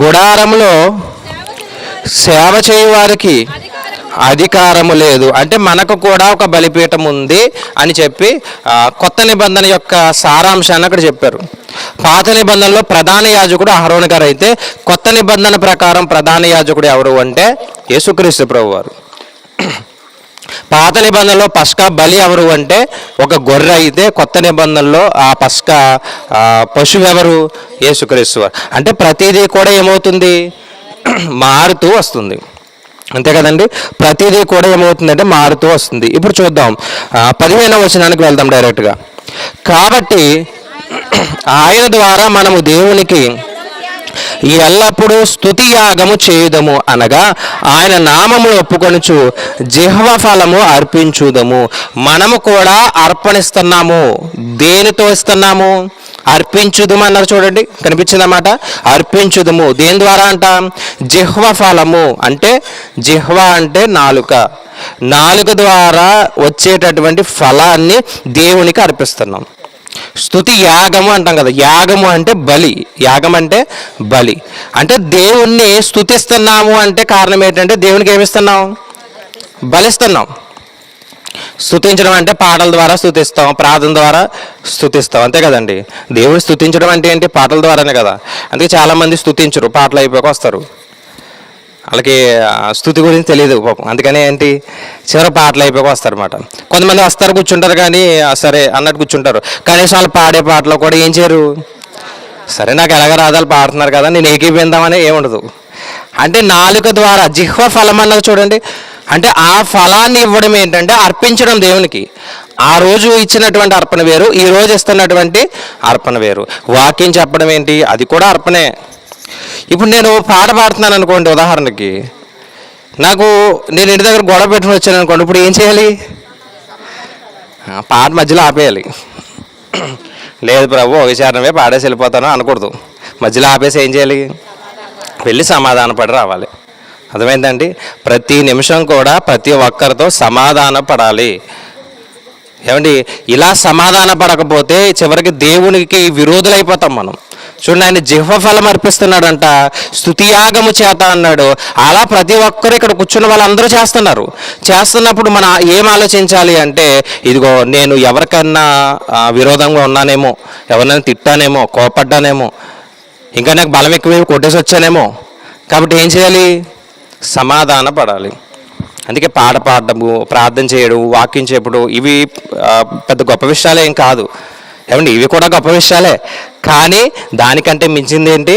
గుడారంలో సేవ చేయువారికి అధికారము లేదు. అంటే మనకు కూడా ఒక బలిపీఠం ఉంది అని చెప్పి కొత్త నిబంధన యొక్క సారాంశాన్ని అక్కడ చెప్పారు. పాత నిబంధనలో ప్రధాన యాజకుడు అహరోను గారు అయితే, కొత్త నిబంధన ప్రకారం ప్రధాన యాజకుడు ఎవరు అంటే యేసుక్రీస్తు ప్రభువారు. పాత నిబంధనలో పస్కా బలి ఎవరు అంటే ఒక గొర్రె అయితే, కొత్త నిబంధనలో ఆ పస్కా పశువు ఎవరు? యేసుక్రీస్తు వారు. అంటే ప్రతిదీ కూడా ఏమవుతుంది, మారుతూ వస్తుంది. అంతే కదండి, ప్రతిదీ కూడా ఏమవుతుందంటే మారుతూ వస్తుంది. ఇప్పుడు చూద్దాం, 15వ వచనానికి వెళ్దాం డైరెక్ట్గా. కాబట్టి ఆయన ద్వారా మనము దేవునికి ఎల్లప్పుడూ స్తుతి యాగము చేయుదము, అనగా ఆయన నామము ఒప్పుకొనుచు జిహ్వ ఫలము అర్పించుదము. మనము కూడా అర్పణిస్తున్నాము. దేనితో ఇస్తున్నాము? అర్పించుదము అన్నారు. చూడండి, కనిపించిందన్నమాట. అర్పించుదము దేని ద్వారా అంట? జిహ్వ ఫలము. అంటే జిహ్వ అంటే నాలుక. నాలుక ద్వారా వచ్చేటటువంటి ఫలాన్ని దేవునికి అర్పిస్తున్నాం. స్తుతి యాగము అంటాం కదా, యాగము అంటే బలి. యాగం అంటే బలి. అంటే దేవుణ్ణి స్తుతిస్తున్నాము అంటే కారణం ఏంటంటే దేవునికి ఏమిస్తున్నాం? బలిస్తున్నాం. స్తుతించడం అంటే పాటల ద్వారా స్తుతిస్తాం, ప్రార్థన ద్వారా స్తుతిస్తాం, అంతే కదండి. దేవుడు స్తుతించడం అంటే ఏంటి? పాటల ద్వారానే కదా. అందుకే చాలామంది స్తుతించరు, పాటలు అయిపోయాక వస్తారు. వాళ్ళకి స్తుతి గురించి తెలియదు పాపం. అందుకనే ఏంటి, చివరి పాటలు అయిపోయాక వస్తారన్నమాట. కొంతమంది వస్తారు, కూర్చుంటారు, కానీ సరే అన్నట్టు కూర్చుంటారు. కనీసం వాళ్ళు పాడే పాటలో కూడా ఏం చేయరు. సరే నాకు ఎలాగ రాదాలు పాడుతున్నారు కదా, నేను ఏకీపిందామని ఏముండదు. అంటే నాలుక ద్వారా జిహ్వ ఫలం అన్నది చూడండి. అంటే ఆ ఫలాన్ని ఇవ్వడం ఏంటంటే అర్పించడం దేవునికి. ఆ రోజు ఇచ్చినటువంటి అర్పణ వేరు, ఈ రోజు ఇస్తున్నటువంటి అర్పణ వేరు. వాక్యం చెప్పడం ఏంటి, అది కూడా అర్పణే. ఇప్పుడు నేను పాట పాడుతున్నాను అనుకోండి, ఉదాహరణకి నేను ఇంటి దగ్గర గొడవ పెట్టుకుని వచ్చాను అనుకోండి, ఇప్పుడు ఏం చేయాలి? పాట మధ్యలో ఆపేయాలి. లేదు ప్రభు విచారణమే పాడేసి వెళ్ళిపోతాను అనకూడదు. మధ్యలో ఆపేసి ఏం చేయాలి? వెళ్ళి సమాధాన పడి రావాలి. అర్థమైందండి? ప్రతి నిమిషం కూడా ప్రతి ఒక్కరితో సమాధాన పడాలి. ఇలా సమాధాన పడకపోతే చివరికి దేవునికి విరోధులైపోతాం మనం. చూడండి, ఆయన జిహ్వ ఫలం అర్పిస్తున్నాడంట, స్తుతియాగము చేత అన్నాడు. అలా ప్రతి ఒక్కరు ఇక్కడ కూర్చున్న వాళ్ళందరూ చేస్తున్నప్పుడు మనం ఏం ఆలోచించాలి అంటే, ఇదిగో నేను ఎవరికన్నా విరోధంగా ఉన్నానేమో, ఎవరినైనా తిట్టానేమో, కోపడ్డానేమో, ఇంకా నాకు బలం ఎక్కువ కొట్టేసి వచ్చానేమో. కాబట్టి ఏం చేయాలి? సమాధాన పడాలి. అందుకే పాట పాడటము, ప్రార్థన చేయడం, వాక్యం చెప్పడం ఇవి పెద్ద గొప్ప విషయాలే ఏం కాదు. ఇవి కూడా గొప్ప విషయాలే, కానీ దానికంటే మించింది ఏంటి?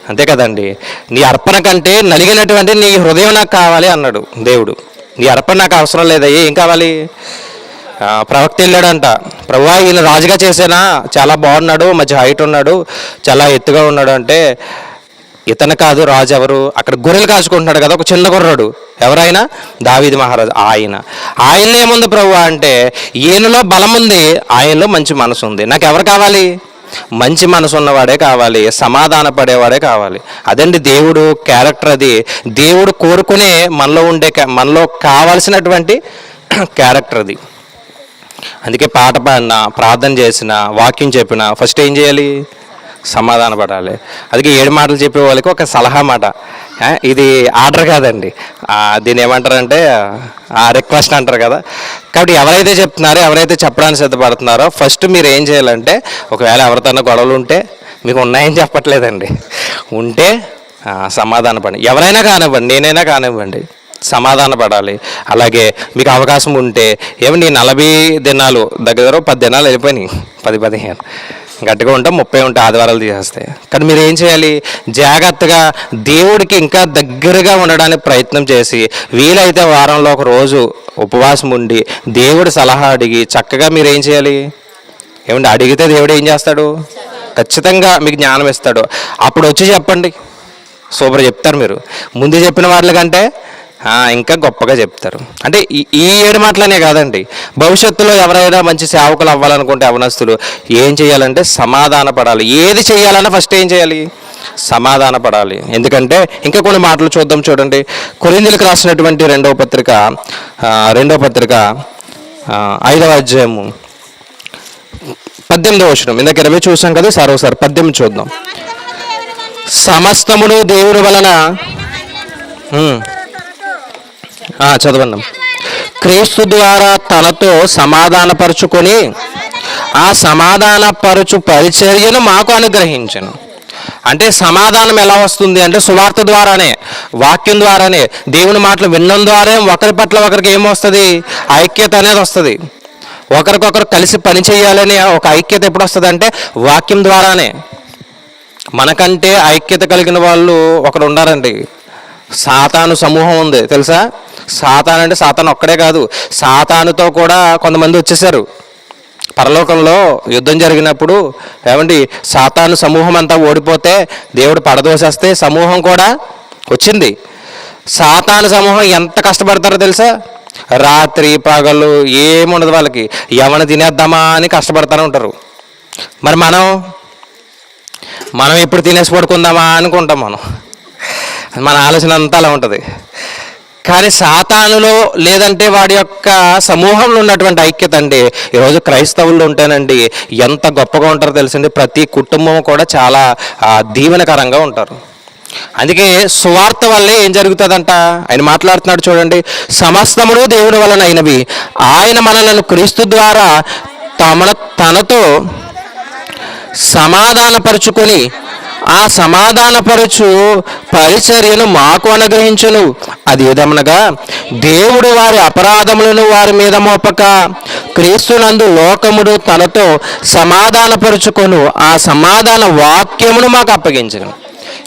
అంతే కదండి. నీ అర్పణ కంటే నలిగినటువంటి నీ హృదయం నాకు కావాలి అన్నాడు దేవుడు. నీ అర్పణ నాకు అవసరం లేదా, ఏం కావాలి? ప్రవక్త వెళ్ళాడంట, ప్రభువా ఈయన రాజుగా చేసేనా, చాలా బాగున్నాడు, మంచి హైట్ ఉన్నాడు, చాలా ఎత్తుగా ఉన్నాడు అంటే, ఇతను కాదు రాజు. ఎవరు? అక్కడ గొర్రెలు కాచుకుంటున్నాడు కదా ఒక చిన్న కుర్రాడు, ఎవరైనా దావీదు మహారాజు. ఆయనలో ఏముంది ప్రభు అంటే, ఈయనలో బలం ఉంది, ఆయనలో మంచి మనసు ఉంది. నాకు ఎవరు కావాలి? మంచి మనసు ఉన్నవాడే కావాలి, సమాధాన పడేవాడే కావాలి. అదండి దేవుడు క్యారెక్టర్. అది దేవుడు కోరుకునే మనలో కావాల్సినటువంటి క్యారెక్టర్ అది. అందుకే పాట పాడినా, ప్రార్థన చేసిన, వాక్యం చెప్పినా ఫస్ట్ ఏం చేయాలి? సమాధాన పడాలి. అందుకే 7 మాటలు చెప్పే వాళ్ళకి ఒక సలహా మాట. ఇది ఆర్డర్ కాదండి, దీన్ని ఏమంటారంటే రిక్వెస్ట్ అంటారు కదా. కాబట్టి ఎవరైతే చెప్తున్నారో, ఎవరైతే చెప్పడానికి సిద్ధపడుతున్నారో ఫస్ట్ మీరు ఏం చేయాలంటే, ఒకవేళ ఎవరితోన్నా గొడవలు ఉంటే, మీకు ఉన్నాయని చెప్పట్లేదండి, ఉంటే సమాధాన పడండి. ఎవరైనా కానివ్వండి, నేనైనా కానివ్వండి, సమాధాన పడాలి. అలాగే మీకు అవకాశం ఉంటే 40 దినాలు దగ్గర 10 దినాలు వెళ్ళిపోయినాయి, 10-15 గట్టిగా ఉంటే 30 ఉంటే ఆదివారాలు తీసేస్తాయి. కానీ మీరు ఏం చేయాలి? జాగ్రత్తగా దేవుడికి ఇంకా దగ్గరగా ఉండడానికి ప్రయత్నం చేసి, వీలైతే వారంలో ఒక రోజు ఉపవాసం ఉండి దేవుడి సలహా అడిగి చక్కగా మీరు ఏం చేయాలి? ఏమంటే అడిగితే దేవుడు ఏం చేస్తాడు? ఖచ్చితంగా మీకు జ్ఞానం ఇస్తాడు. అప్పుడు వచ్చి చెప్పండి, సూపర్ చెప్తారు మీరు. ముందు చెప్పిన వాళ్ళ కంటే ఇంకా గొప్పగా చెప్తారు. అంటే ఈ 7 మాటలనే కాదండి, భవిష్యత్తులో ఎవరైనా మంచి సేవకులు అవ్వాలనుకుంటే అవనస్తులు ఏం చేయాలంటే సమాధాన పడాలి. ఏది చేయాలన్నా ఫస్ట్ ఏం చేయాలి? సమాధాన పడాలి. ఎందుకంటే ఇంకా కొన్ని మాటలు చూద్దాం. చూడండి, కొరింథీయులకు రాసినటువంటి రెండవ పత్రిక 5వ అధ్యాయము 18వ వచనం. ఇందాక 20 చూసాం కదా, ఒకసారి 18 చూద్దాం. సమస్తమును దేవుని వలన చదవండి. క్రీస్తు ద్వారా తనతో సమాధానపరుచుకొని ఆ సమాధానపరచు పరిచర్యను మాకు అనుగ్రహించను. అంటే సమాధానం ఎలా వస్తుంది అంటే సువార్త ద్వారానే, వాక్యం ద్వారానే, దేవుని మాటలు వినడం ద్వారా ఒకరి పట్ల ఒకరికి ఏమొస్తుంది? ఐక్యత అనేది వస్తుంది. ఒకరికొకరు కలిసి పని చేయాలని ఒక ఐక్యత ఎప్పుడు వస్తుంది అంటే వాక్యం ద్వారానే. మనకంటే ఐక్యత కలిగిన వాళ్ళు ఒకరు ఉండారండి. సాతాను సమూహం ఉంది తెలుసా? సాతాను అంటే సాతాను ఒక్కడే కాదు, సాతానుతో కూడా కొంతమంది వచ్చేసారు. పరలోకంలో యుద్ధం జరిగినప్పుడు ఏమండి, సాతాను సమూహం అంతా ఓడిపోతే దేవుడు పడదోసేస్తే సమూహం కూడా వచ్చింది. సాతాను సమూహం ఎంత కష్టపడతారో తెలుసా? రాత్రి పగలు ఏముండదు వాళ్ళకి, ఎవరిని తినేద్దామా అని కష్టపడతానే ఉంటారు. మరి మనం ఎప్పుడు తినేసి పడుకుందామా అనుకుంటాం. మన ఆలోచన అంతా అలా ఉంటుంది. కానీ సాతానులో లేదంటే వాడి యొక్క సమూహంలో ఉన్నటువంటి ఐక్యత అండి ఈరోజు క్రైస్తవుల్లో ఉంటేనండి ఎంత గొప్పగా ఉంటారో తెలుసండి. ప్రతి కుటుంబం కూడా చాలా దీవెనకరంగా ఉంటారు. అందుకే సువార్త వల్లే ఏం జరుగుతుందంట, ఆయన మాట్లాడుతున్నాడు చూడండి. సమస్తమును దేవుని వలన అయినవి, ఆయన మనలను క్రీస్తు ద్వారా తనతో సమాధానపరుచుకొని ఆ సమాధానపరచు పరిచర్యను మాకు అనుగ్రహించును. అది ఏదమనగా దేవుడు వారి అపరాధములను వారి మీద మోపక క్రీస్తునందు లోకముడు తనతో సమాధానపరుచుకొను ఆ సమాధాన వాక్యమును మాకు అప్పగించను.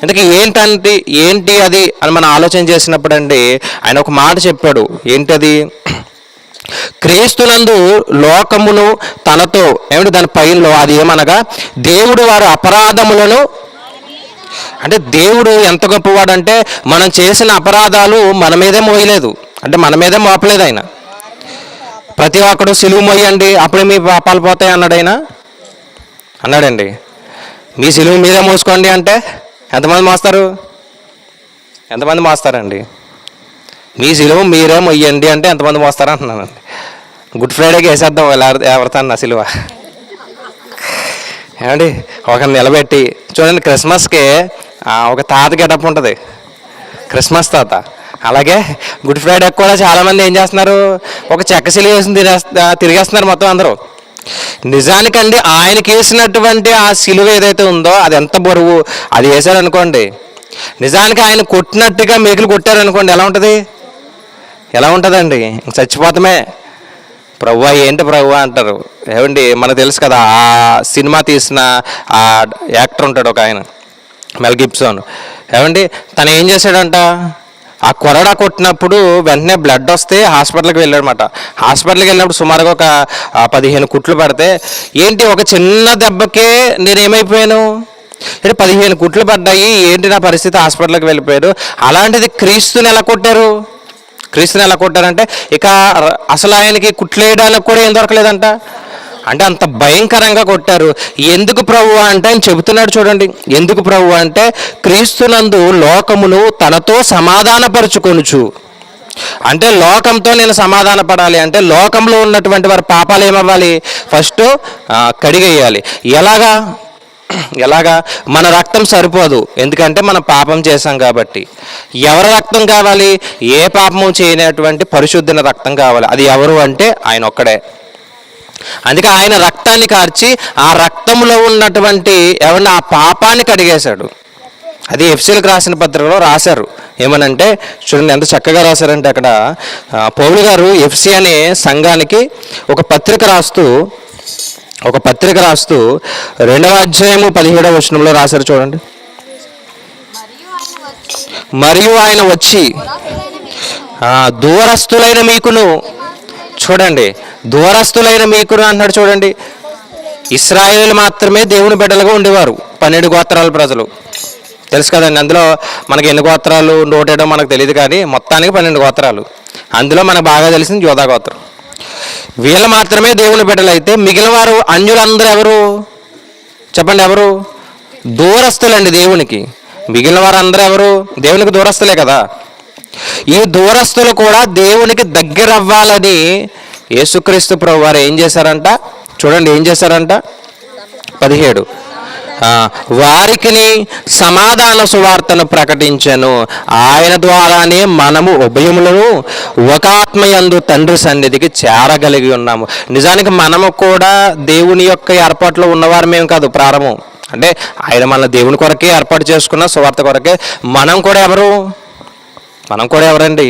అందుకే ఏంటి అది అని మనం ఆలోచన చేసినప్పుడు అండి ఆయన ఒక మాట చెప్పాడు. ఏంటది? క్రీస్తునందు లోకమును తనతో ఏమిటి దాని పైనలో అది ఏమనగా దేవుడు వారి అపరాధములను, అంటే దేవుడు ఎంత గొప్పవాడు అంటే మనం చేసిన అపరాధాలు మన మీదే మోయలేదు, అంటే మన మీదే మోపలేదు ఆయన. ప్రతి ఒక్కడు సిలువ మోయండి అప్పుడే మీ పాపాలు పోతాయి అన్నాడండి. మీ సిలువ మీదే మోసుకోండి అంటే ఎంతమంది మోస్తారండి? మీ సిలువ మీరే మొయ్యండి అంటే ఎంతమంది మోస్తారు అంటున్నానండి. గుడ్ ఫ్రైడేకి వేసేద్దాం ఎవరితన్నా సిలువ. ఏమండి, ఒక నిలబెట్టి చూడండి. క్రిస్మస్కి ఒక తాత గెటప్ ఉంటుంది, క్రిస్మస్ తాత. అలాగే గుడ్ ఫ్రైడేకి కూడా చాలామంది ఏం చేస్తున్నారు, ఒక చెక్క సిలువ వేసి తిరిగేస్తున్నారు మొత్తం అందరూ. నిజానికండి ఆయనకి వేసినటువంటి ఆ సిలువ ఏదైతే ఉందో అది ఎంత బరువు, అది వేశారనుకోండి, నిజానికి ఆయన కొట్టినట్టుగా మేకులు కొట్టారనుకోండి, ఎలా ఉంటుందండి? చచ్చిపోతామే. ప్రభువా ఏంటి ప్రభువా అంటారు. ఏమండి, మనకు తెలుసు కదా, ఆ సినిమా తీసిన ఆ యాక్టర్ ఉంటాడు ఒక ఆయన, మెల్ గిబ్సన్. ఏమండి, తను ఏం చేశాడంట, ఆ కొరడా కొట్టినప్పుడు వెంటనే బ్లడ్ వస్తే హాస్పిటల్కి వెళ్ళాడనమాట. హాస్పిటల్కి వెళ్ళినప్పుడు సుమారుగా ఒక 15 కుట్లు పడితే, ఏంటి ఒక చిన్న దెబ్బకే నేనేమైపోయాను, 15 కుట్లు పడ్డాయి, ఏంటి నా పరిస్థితి, హాస్పిటల్కి వెళ్ళిపోయాడు. అలాంటిది క్రీస్తుని ఎలా కొట్టారంటే ఇక అసలు ఆయనకి కుట్లేయడానికి కూడా ఏం దొరకలేదంట. అంటే అంత భయంకరంగా కొట్టారు. ఎందుకు ప్రభువా అంటే ఆయన చెబుతున్నాడు చూడండి. ఎందుకు ప్రభువా అంటే క్రీస్తునందు లోకమును తనతో సమాధానపరుచుకొనుచు. అంటే లోకంతో నేను సమాధాన పడాలి అంటే లోకంలో ఉన్నటువంటి వారి పాపాలు ఏమవ్వాలి, ఫస్ట్ కడిగేయాలి. ఎలాగా? మన రక్తం సరిపోదు, ఎందుకంటే మనం పాపం చేశాం కాబట్టి. ఎవరి రక్తం కావాలి? ఏ పాపము చేయనటువంటి పరిశుద్ధుల రక్తం కావాలి. అది ఎవరు అంటే ఆయన ఒక్కడే. అందుకే ఆయన రక్తాన్ని కార్చి ఆ రక్తంలో ఉన్నటువంటి ఆ పాపాన్ని కడిగేశాడు. అది ఎఫ్సీలకు రాసిన పత్రికలో రాశారు. ఏమనంటే చూడండి ఎంత చక్కగా రాశారంటే, అక్కడ పౌలు గారు ఎఫ్సీ అనే సంఘానికి ఒక పత్రిక రాస్తూ 2వ అధ్యాయము 17వ వచనంలో రాశారు చూడండి. మరియు ఆయన వచ్చి దూరస్తులైన మీకును చూడండి, దూరస్తులైన మీకు అంటున్నాడు చూడండి. ఇశ్రాయేలు మాత్రమే దేవుని బిడ్డలుగా ఉండేవారు, 12 గోత్రాల ప్రజలు. తెలుసు కదండి, అందులో మనకి ఎన్ని గోత్రాలు నోటేయడం మనకు తెలియదు, కానీ మొత్తానికి 12 గోత్రాలు. అందులో మనకు బాగా తెలిసింది యోధా గోత్రం. వీళ్ళు మాత్రమే దేవుని బిడ్డలు. అయితే మిగిలిన వారు అన్యులందరూ ఎవరు చెప్పండి? ఎవరు? దూరస్తులండి దేవునికి. మిగిలిన వారు అందరూ ఎవరు? దేవునికి దూరస్తులే కదా. ఈ దూరస్తులు కూడా దేవునికి దగ్గర అవ్వాలని యేసుక్రీస్తు ప్రభు వారు ఏం చేశారంట? చూడండి ఏం చేశారంట, 17. వారికిని సమాధాన సువార్తను ప్రకటించెను, ఆయన ద్వారానే మనము ఉభయములను ఒక ఆత్మయందు తండ్రి సన్నిధికి చేరగలిగి ఉన్నాము. నిజానికి మనము కూడా దేవుని యొక్క ఏర్పాట్లో ఉన్నవారు మేము కాదు. ప్రారంభం అంటే ఆయన మన దేవుని కొరకే ఏర్పాటు చేసుకున్న సువార్త కొరకే. మనం కూడా ఎవరు? మనం కూడా ఎవరండి?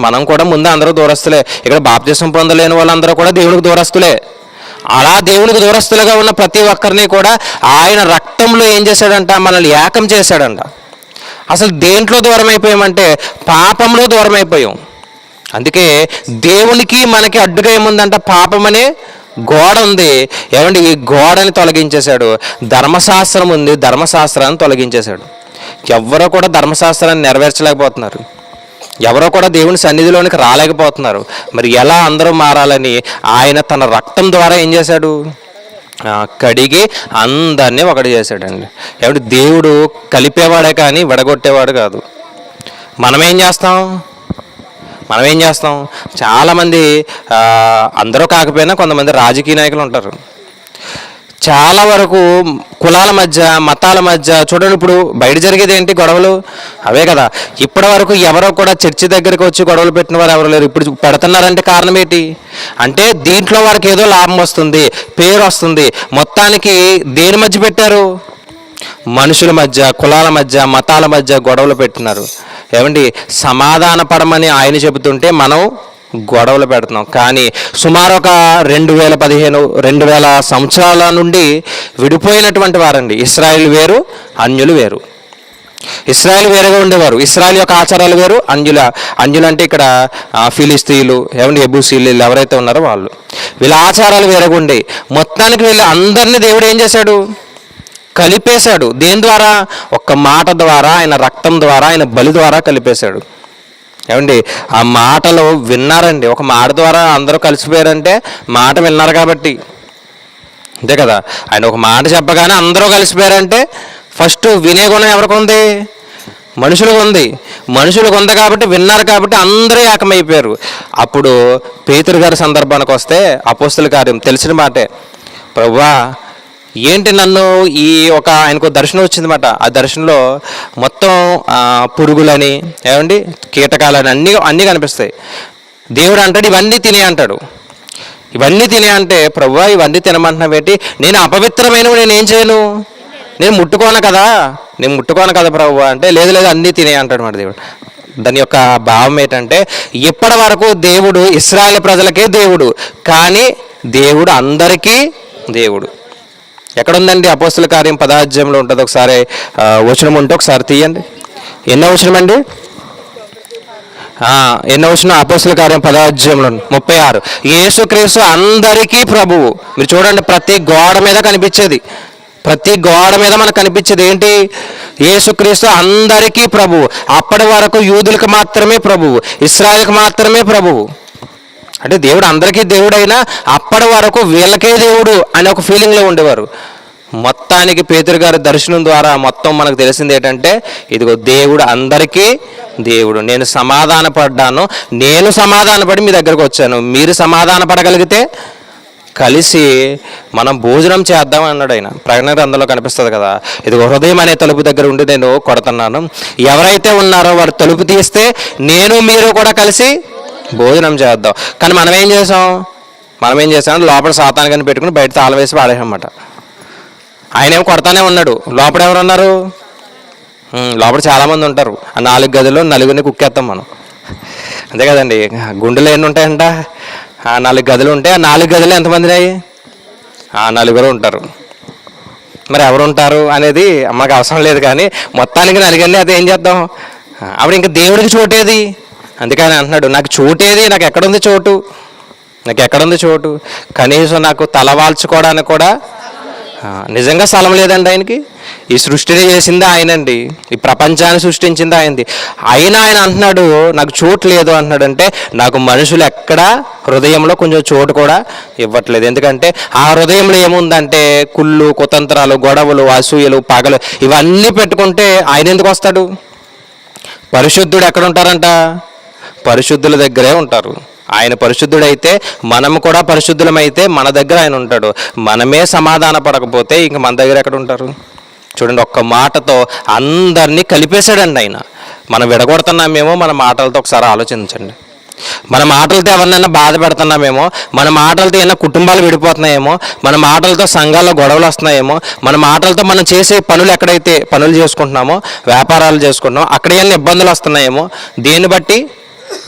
మనం కూడా ముందు అందరూ దూరస్తులే. ఇక్కడ బాప్తిసం పొందలేని వాళ్ళందరూ కూడా దేవునికి దూరస్తులే. అలా దేవునికి దూరస్తులుగా ఉన్న ప్రతి ఒక్కరిని కూడా ఆయన రక్తంలో ఏం చేశాడంట? మనల్ని ఏకం చేశాడంట. అసలు దేంట్లో దూరం అయిపోయామంటే పాపంలో దూరం అయిపోయాం. అందుకే దేవునికి మనకి అడ్డుగా ఏముందంట? పాపం అనే గోడ ఉంది. ఏమండి, ఈ గోడని తొలగించేశాడు. ధర్మశాస్త్రం ఉంది, ధర్మశాస్త్రాన్ని తొలగించేశాడు. ఎవరో కూడా ధర్మశాస్త్రాన్ని నెరవేర్చలేకపోతున్నారు. ఎవరో కూడా దేవుని సన్నిధిలోనికి రాలేకపోతున్నారు. మరి ఎలా అందరూ మారాలని ఆయన తన రక్తం ద్వారా ఏం చేశాడు? కడిగి అందరినీ ఒకటి చేశాడండి. ఏమంటే దేవుడు కలిపేవాడే కానీ విడగొట్టేవాడు కాదు. మనమేం చేస్తాం? చాలామంది, అందరూ కాకపోయినా కొంతమంది రాజకీయ నాయకులు ఉంటారు. చాలా వరకు కులాల మధ్య, మతాల మధ్య చూడండి, ఇప్పుడు బయట జరిగేది ఏంటి? గొడవలు అవే కదా. ఇప్పటి వరకు ఎవరో కూడా చర్చి దగ్గరికి వచ్చి గొడవలు పెట్టిన వారు ఎవరు లేరు. ఇప్పుడు పెడుతున్నారంటే కారణం ఏంటి? అంటే దీంట్లో వారికి ఏదో లాభం వస్తుంది, పేరు వస్తుంది. మొత్తానికి దేని మధ్య పెట్టారు? మనుషుల మధ్య, కులాల మధ్య, మతాల మధ్య గొడవలు పెట్టినారు. ఏమండి, సమాధాన పడమని ఆయన చెబుతుంటే మనం గొడవలు పెడుతున్నాం. కానీ సుమారు ఒక 2000 సంవత్సరాల నుండి విడిపోయినటువంటి వారండి. ఇశ్రాయేలు వేరు, అన్యులు వేరు. ఇశ్రాయేలు వేరుగా ఉండేవారు. ఇశ్రాయేల్ యొక్క ఆచారాలు వేరు, అన్యులు అంటే ఇక్కడ ఫిలిస్తీన్లు, ఏమండి ఎబూసీలు, వీళ్ళు ఎవరైతే ఉన్నారో వాళ్ళు, వీళ్ళ ఆచారాలు వేరుగా ఉండే. మొత్తానికి వీళ్ళు అందరినీ దేవుడు ఏం చేశాడు? కలిపేశాడు. దేని ద్వారా? ఒక్క మాట ద్వారా, ఆయన రక్తం ద్వారా, ఆయన బలి ద్వారా కలిపేశాడు. ఏమండి, ఆ మాటలు విన్నారండి. ఒక మాట ద్వారా అందరూ కలిసిపోయారంటే మాట విన్నారు కాబట్టి. అంతే కదా. ఆయన ఒక మాట చెప్పగానే అందరూ కలిసిపోయారంటే ఫస్ట్ వినే గుణం ఎవరికి ఉంది? మనుషులకు ఉంది. మనుషులకు ఉంది కాబట్టి విన్నారు కాబట్టి అందరూ ఏకమైపోయారు. అప్పుడు పేతురు గారి సందర్భానికి వస్తే అపోస్తల కార్యం తెలిసిన మాటే. ప్రభువా, ఏంటి నన్ను ఆయనకు దర్శనం వచ్చిందన్నమాట. ఆ దర్శనంలో మొత్తం పురుగులని, ఏమండి కీటకాలని అన్నీ కనిపిస్తాయి. దేవుడు అంటాడు ఇవన్నీ తినే అంటాడు. ఇవన్నీ తినే అంటే, ప్రభువా ఇవన్నీ తినమంటున్నావేంటి? నేను అపవిత్రమైనవి నేనేం చేయను? నేను ముట్టుకోను కదా ప్రభువా అంటే, లేదు అన్నీ తినే అంటాడు మాట దేవుడు. దాని యొక్క భావం ఏంటంటే, ఇప్పటి వరకు దేవుడు ఇశ్రాయేలు ప్రజలకే దేవుడు, కానీ దేవుడు అందరికీ దేవుడు. ఎక్కడుందండి? అపోస్తల కార్యం 10వ అధ్యాయంలో ఉంటుంది. ఒకసారి వచనం ఉంటే ఒకసారి తీయండి. ఎన్నో వచనం అండి? ఎన్నో వచనం? అపోస్తల కార్యం 10వ అధ్యాయంలో 36. యేసుక్రీస్తు అందరికీ ప్రభువు. మీరు చూడండి, ప్రతి గోడ మీద కనిపించేది, ప్రతి గోడ మీద మనకు కనిపించేది ఏంటి? యేసుక్రీస్తు అందరికీ ప్రభువు. అప్పటి వరకు యూదులకు మాత్రమే ప్రభువు, ఇశ్రాయేలుకు మాత్రమే ప్రభువు. అంటే దేవుడు అందరికీ దేవుడైనా అప్పటి వరకు వీళ్ళకే దేవుడు అనే ఒక ఫీలింగ్లో ఉండేవారు. మొత్తానికి పేతురు గారి దర్శనం ద్వారా మొత్తం మనకు తెలిసింది ఏంటంటే, ఇదిగో దేవుడు అందరికీ దేవుడు. నేను సమాధానపడి మీ దగ్గరకు వచ్చాను. మీరు సమాధాన పడగలిగితే కలిసి మనం భోజనం చేద్దాం అన్నాడు ఆయన. ప్రకటన గ్రంథంలో కనిపిస్తుంది కదా, ఇదిగో హృదయం అనే తలుపు దగ్గర ఉండి నేను కొడుతున్నాను. ఎవరైతే ఉన్నారో వారు తలుపు తీస్తే నేను మీరు కూడా కలిసి భోజనం చేద్దాం. కానీ మనం ఏం చేసాం? లోపల సాతానుగాని పెట్టుకుని బయట తాళం వేసి పాడేసామన్నమాట. ఆయన ఏమో కొడతానే ఉన్నాడు. లోపల ఎవరు ఉన్నారు? లోపల చాలామంది ఉంటారు. ఆ 4 గదుల్లో 4గురిని కుక్కేస్తాం మనం. అంతే కదండి. గుండెలు ఎన్ని ఉంటాయంట? 4 గదులు ఉంటాయి. ఆ 4 గదులు ఎంతమంది అయ్యి? 4 ఉంటారు. మరి ఎవరు ఉంటారు అనేది మాకు అవసరం లేదు, కానీ మొత్తానికి 4 అది ఏం చేద్దాం? అప్పుడు ఇంకా దేవుడికి చోటేది? అందుకని అంటున్నాడు, నాకు చోటేది? నాకు ఎక్కడుంది చోటు? నాకు ఎక్కడుంది చోటు? కనీసం నాకు తల వాల్చుకోవడానికి కూడా నిజంగా స్థలం లేదండి ఆయనకి. ఈ సృష్టిని చేసింది ఆయనండి, ఈ ప్రపంచాన్ని సృష్టించింది ఆయనది. అయినా ఆయన అంటున్నాడు నాకు చోటు లేదు అంటున్నాడు. అంటే నాకు మనుషులు ఎక్కడా హృదయంలో కొంచెం చోటు కూడా ఇవ్వట్లేదు. ఎందుకంటే ఆ హృదయంలో ఏముందంటే కుళ్ళు, కుతంత్రాలు, గొడవలు, అసూయలు, పగలు ఇవన్నీ పెట్టుకుంటే ఆయన ఎందుకు వస్తాడు? పరిశుద్ధుడు ఎక్కడ ఉంటారంట? పరిశుద్ధుల దగ్గరే ఉంటారు. ఆయన పరిశుద్ధుడైతే మనము కూడా పరిశుద్ధులమైతే మన దగ్గర ఆయన ఉంటాడు. మనమే సమాధాన పడకపోతే ఇంక మన దగ్గర ఎక్కడ ఉంటారు? చూడండి, ఒక్క మాటతో అందరినీ కలిపేశాడండి ఆయన. మనం విడగొడుతున్నామేమో మన మాటలతో, ఒకసారి ఆలోచించండి. మన మాటలతో ఎవరినైనా బాధ పెడుతున్నామేమో, మన మాటలతో ఏమైనా కుటుంబాలు విడిపోతున్నాయేమో, మన మాటలతో సంఘాల్లో గొడవలు వస్తున్నాయేమో, మన మాటలతో మనం చేసే పనులు ఎక్కడైతే పనులు చేసుకుంటున్నామో, వ్యాపారాలు చేసుకుంటున్నామో అక్కడ ఏమైనా ఇబ్బందులు వస్తున్నాయేమో, దేన్ని బట్టి?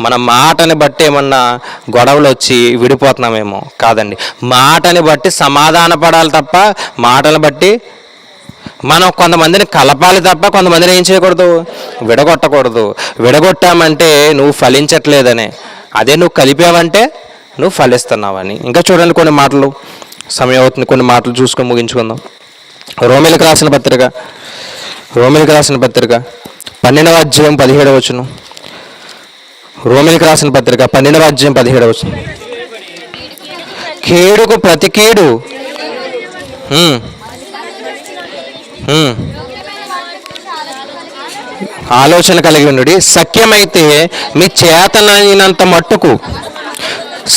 మన మాటని బట్టి ఏమన్నా గొడవలు వచ్చి విడిపోతున్నామేమో? కాదండి, మాటని బట్టి సమాధాన పడాలి తప్ప మాటని బట్టి మనం కొంతమందిని కలపాలి తప్ప కొంతమందిని ఏం చేయకూడదు? విడగొట్టకూడదు. విడగొట్టామంటే నువ్వు ఫలించట్లేదనే, అదే నువ్వు కలిపావంటే నువ్వు ఫలిస్తున్నావని. ఇంకా చూడండి కొన్ని మాటలు, సమయం అవుతుంది, కొన్ని మాటలు చూసుకొని ముగించుకుందాం. రోమీలకు రాసిన పత్రిక 12వ అధ్యాయం 17వ వచనం. రోమీలకు రాసిన పత్రిక 12వ అధ్యాయం 17వ వచనం. కేడుకు ప్రతి కేడు ఆలోచన కలిగి ఉండుడి, సఖ్యమైతే మీ చేతనైనంత మట్టుకు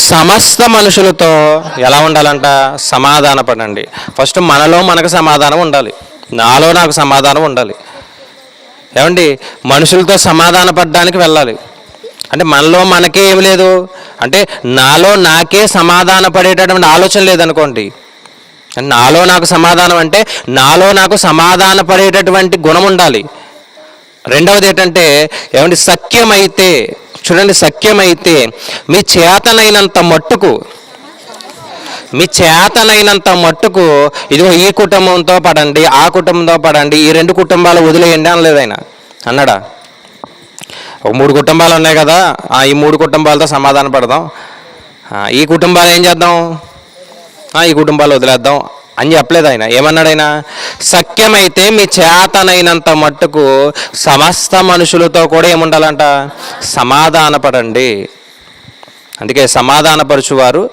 సమస్త మనుషులతో ఎలా ఉండాలంట? సమాధాన పడండి. ఫస్ట్ మనలో మనకు సమాధానం ఉండాలి, నాలో నాకు సమాధానం ఉండాలి. ఏమండి, మనుషులతో సమాధాన పడడానికి వెళ్ళాలి అంటే మనలో మనకే ఏమి లేదు అంటే నాలో నాకే సమాధాన పడేటటువంటి ఆలోచన లేదనుకోండి. నాలో నాకు సమాధానం అంటే నాలో నాకు సమాధాన పడేటటువంటి గుణం ఉండాలి. రెండవది ఏంటంటే ఏమంటే సఖ్యమైతే, చూడండి, సఖ్యమైతే మీ చేతనైనంత మట్టుకు ఇదిగో ఈ కుటుంబంతో పడండి, ఆ కుటుంబంతో పడండి, ఈ 2 కుటుంబాలు వదిలేయండి అనలేదు ఆయన. అన్నాడా? ఒక 3 కుటుంబాలు ఉన్నాయి కదా, ఈ 3 కుటుంబాలతో సమాధాన పడదాం, ఈ కుటుంబాలు ఏం చేద్దాం, ఈ కుటుంబాలు వదిలేద్దాం అని చెప్పలేదు ఆయన. ఏమన్నాడు ఆయన? సఖ్యమైతే మీ చేతనైనంత మట్టుకు సమస్త మనుషులతో కూడా ఏముండాలంట? సమాధాన పడండి. అందుకే సమాధానపరచువారు,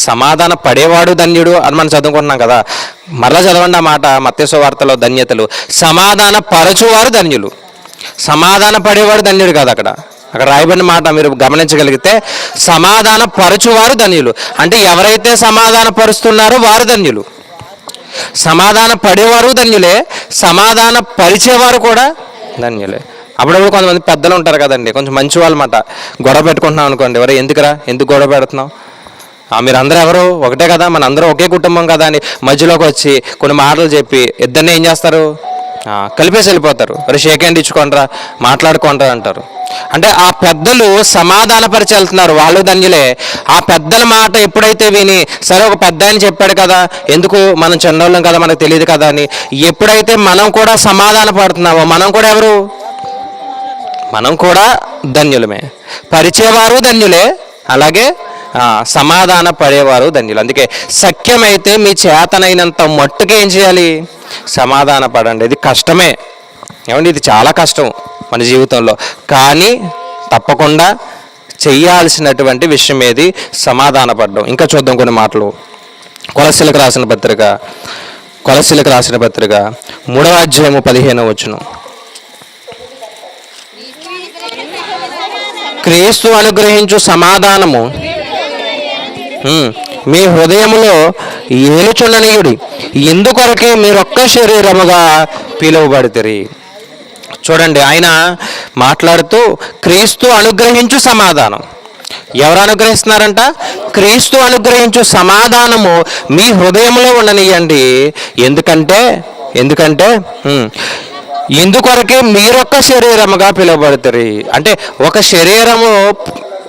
సమాధాన పడేవాడు ధన్యుడు అని మనం చదువుకుంటున్నాం కదా. మరలా చదవండి ఆ మాట, మత్తయి సువార్తలో ధన్యతలు. సమాధాన పరచువారు ధన్యులు, సమాధాన పడేవాడు ధన్యుడు కాదు. అక్కడ రాయబడిన మాట మీరు గమనించగలిగితే సమాధాన పరచువారు ధన్యులు. అంటే ఎవరైతే సమాధాన పరుస్తున్నారో వారు ధన్యులు. సమాధాన పడేవారు ధన్యులే, సమాధాన పరిచేవారు కూడా ధన్యులే. అప్పుడప్పుడు కొంతమంది పెద్దలు ఉంటారు కదండి, కొంచెం మంచి వాళ్ళమాట. గొడవ పెట్టుకుంటున్నాం అనుకోండి, ఎవరు ఎందుకు గొడవ పెడుతున్నావు? మీరు అందరూ ఎవరు ఒకటే కదా, మన అందరూ ఒకే కుటుంబం కదా అని మధ్యలోకి వచ్చి కొన్ని మాటలు చెప్పి ఇద్దరిని ఏం చేస్తారు? కలిపేసి వెళ్ళిపోతారు. మరి షేక్ హ్యాండ్ ఇచ్చుకోండ్రా, మాట్లాడుకోండ్రా అంటారు. అంటే ఆ పెద్దలు సమాధానపరిచి వెళ్తున్నారు, వాళ్ళు ధన్యులే. ఆ పెద్దల మాట ఎప్పుడైతే విని, సరే ఒక పెద్ద ఆయన చెప్పాడు కదా, ఎందుకు మనం చిన్నోళ్ళం కదా, మనకు తెలియదు కదా అని ఎప్పుడైతే మనం కూడా సమాధాన పడుతున్నామో మనం కూడా ఎవరు? మనం కూడా ధన్యులమే. పరిచేవారు ధన్యులే, అలాగే సమాధాన పడేవారు ధన్యులు. అందుకే సఖ్యమైతే మీ చేతనైనంత మట్టుకు ఏం చేయాలి? సమాధాన పడండి. ఇది కష్టమే, ఏమండి, ఇది చాలా కష్టం మన జీవితంలో, కానీ తప్పకుండా చెయ్యాల్సినటువంటి విషయం ఏది? సమాధాన పడడం. ఇంకా చూద్దాం కొన్ని మాటలు. కొలస్సీలకు రాసిన పత్రిక 3వ అధ్యాయము 15వ వచనం. క్రీస్తు అనుగ్రహించు సమాధానము మీ హృదయములో ఏలుచుండనీయుడి, ఎందుకొరకే మీరొక్క శరీరముగా పిలువబడితిరి. చూడండి, ఆయన మాట్లాడుతూ క్రీస్తు అనుగ్రహించు సమాధానం. ఎవరు అనుగ్రహిస్తున్నారంట? క్రీస్తు అనుగ్రహించు సమాధానము మీ హృదయంలో ఉండనియండి. ఎందుకంటే ఎందుకొరకే మీరొక్క శరీరముగా పిలువబడుతుంది. అంటే ఒక శరీరము,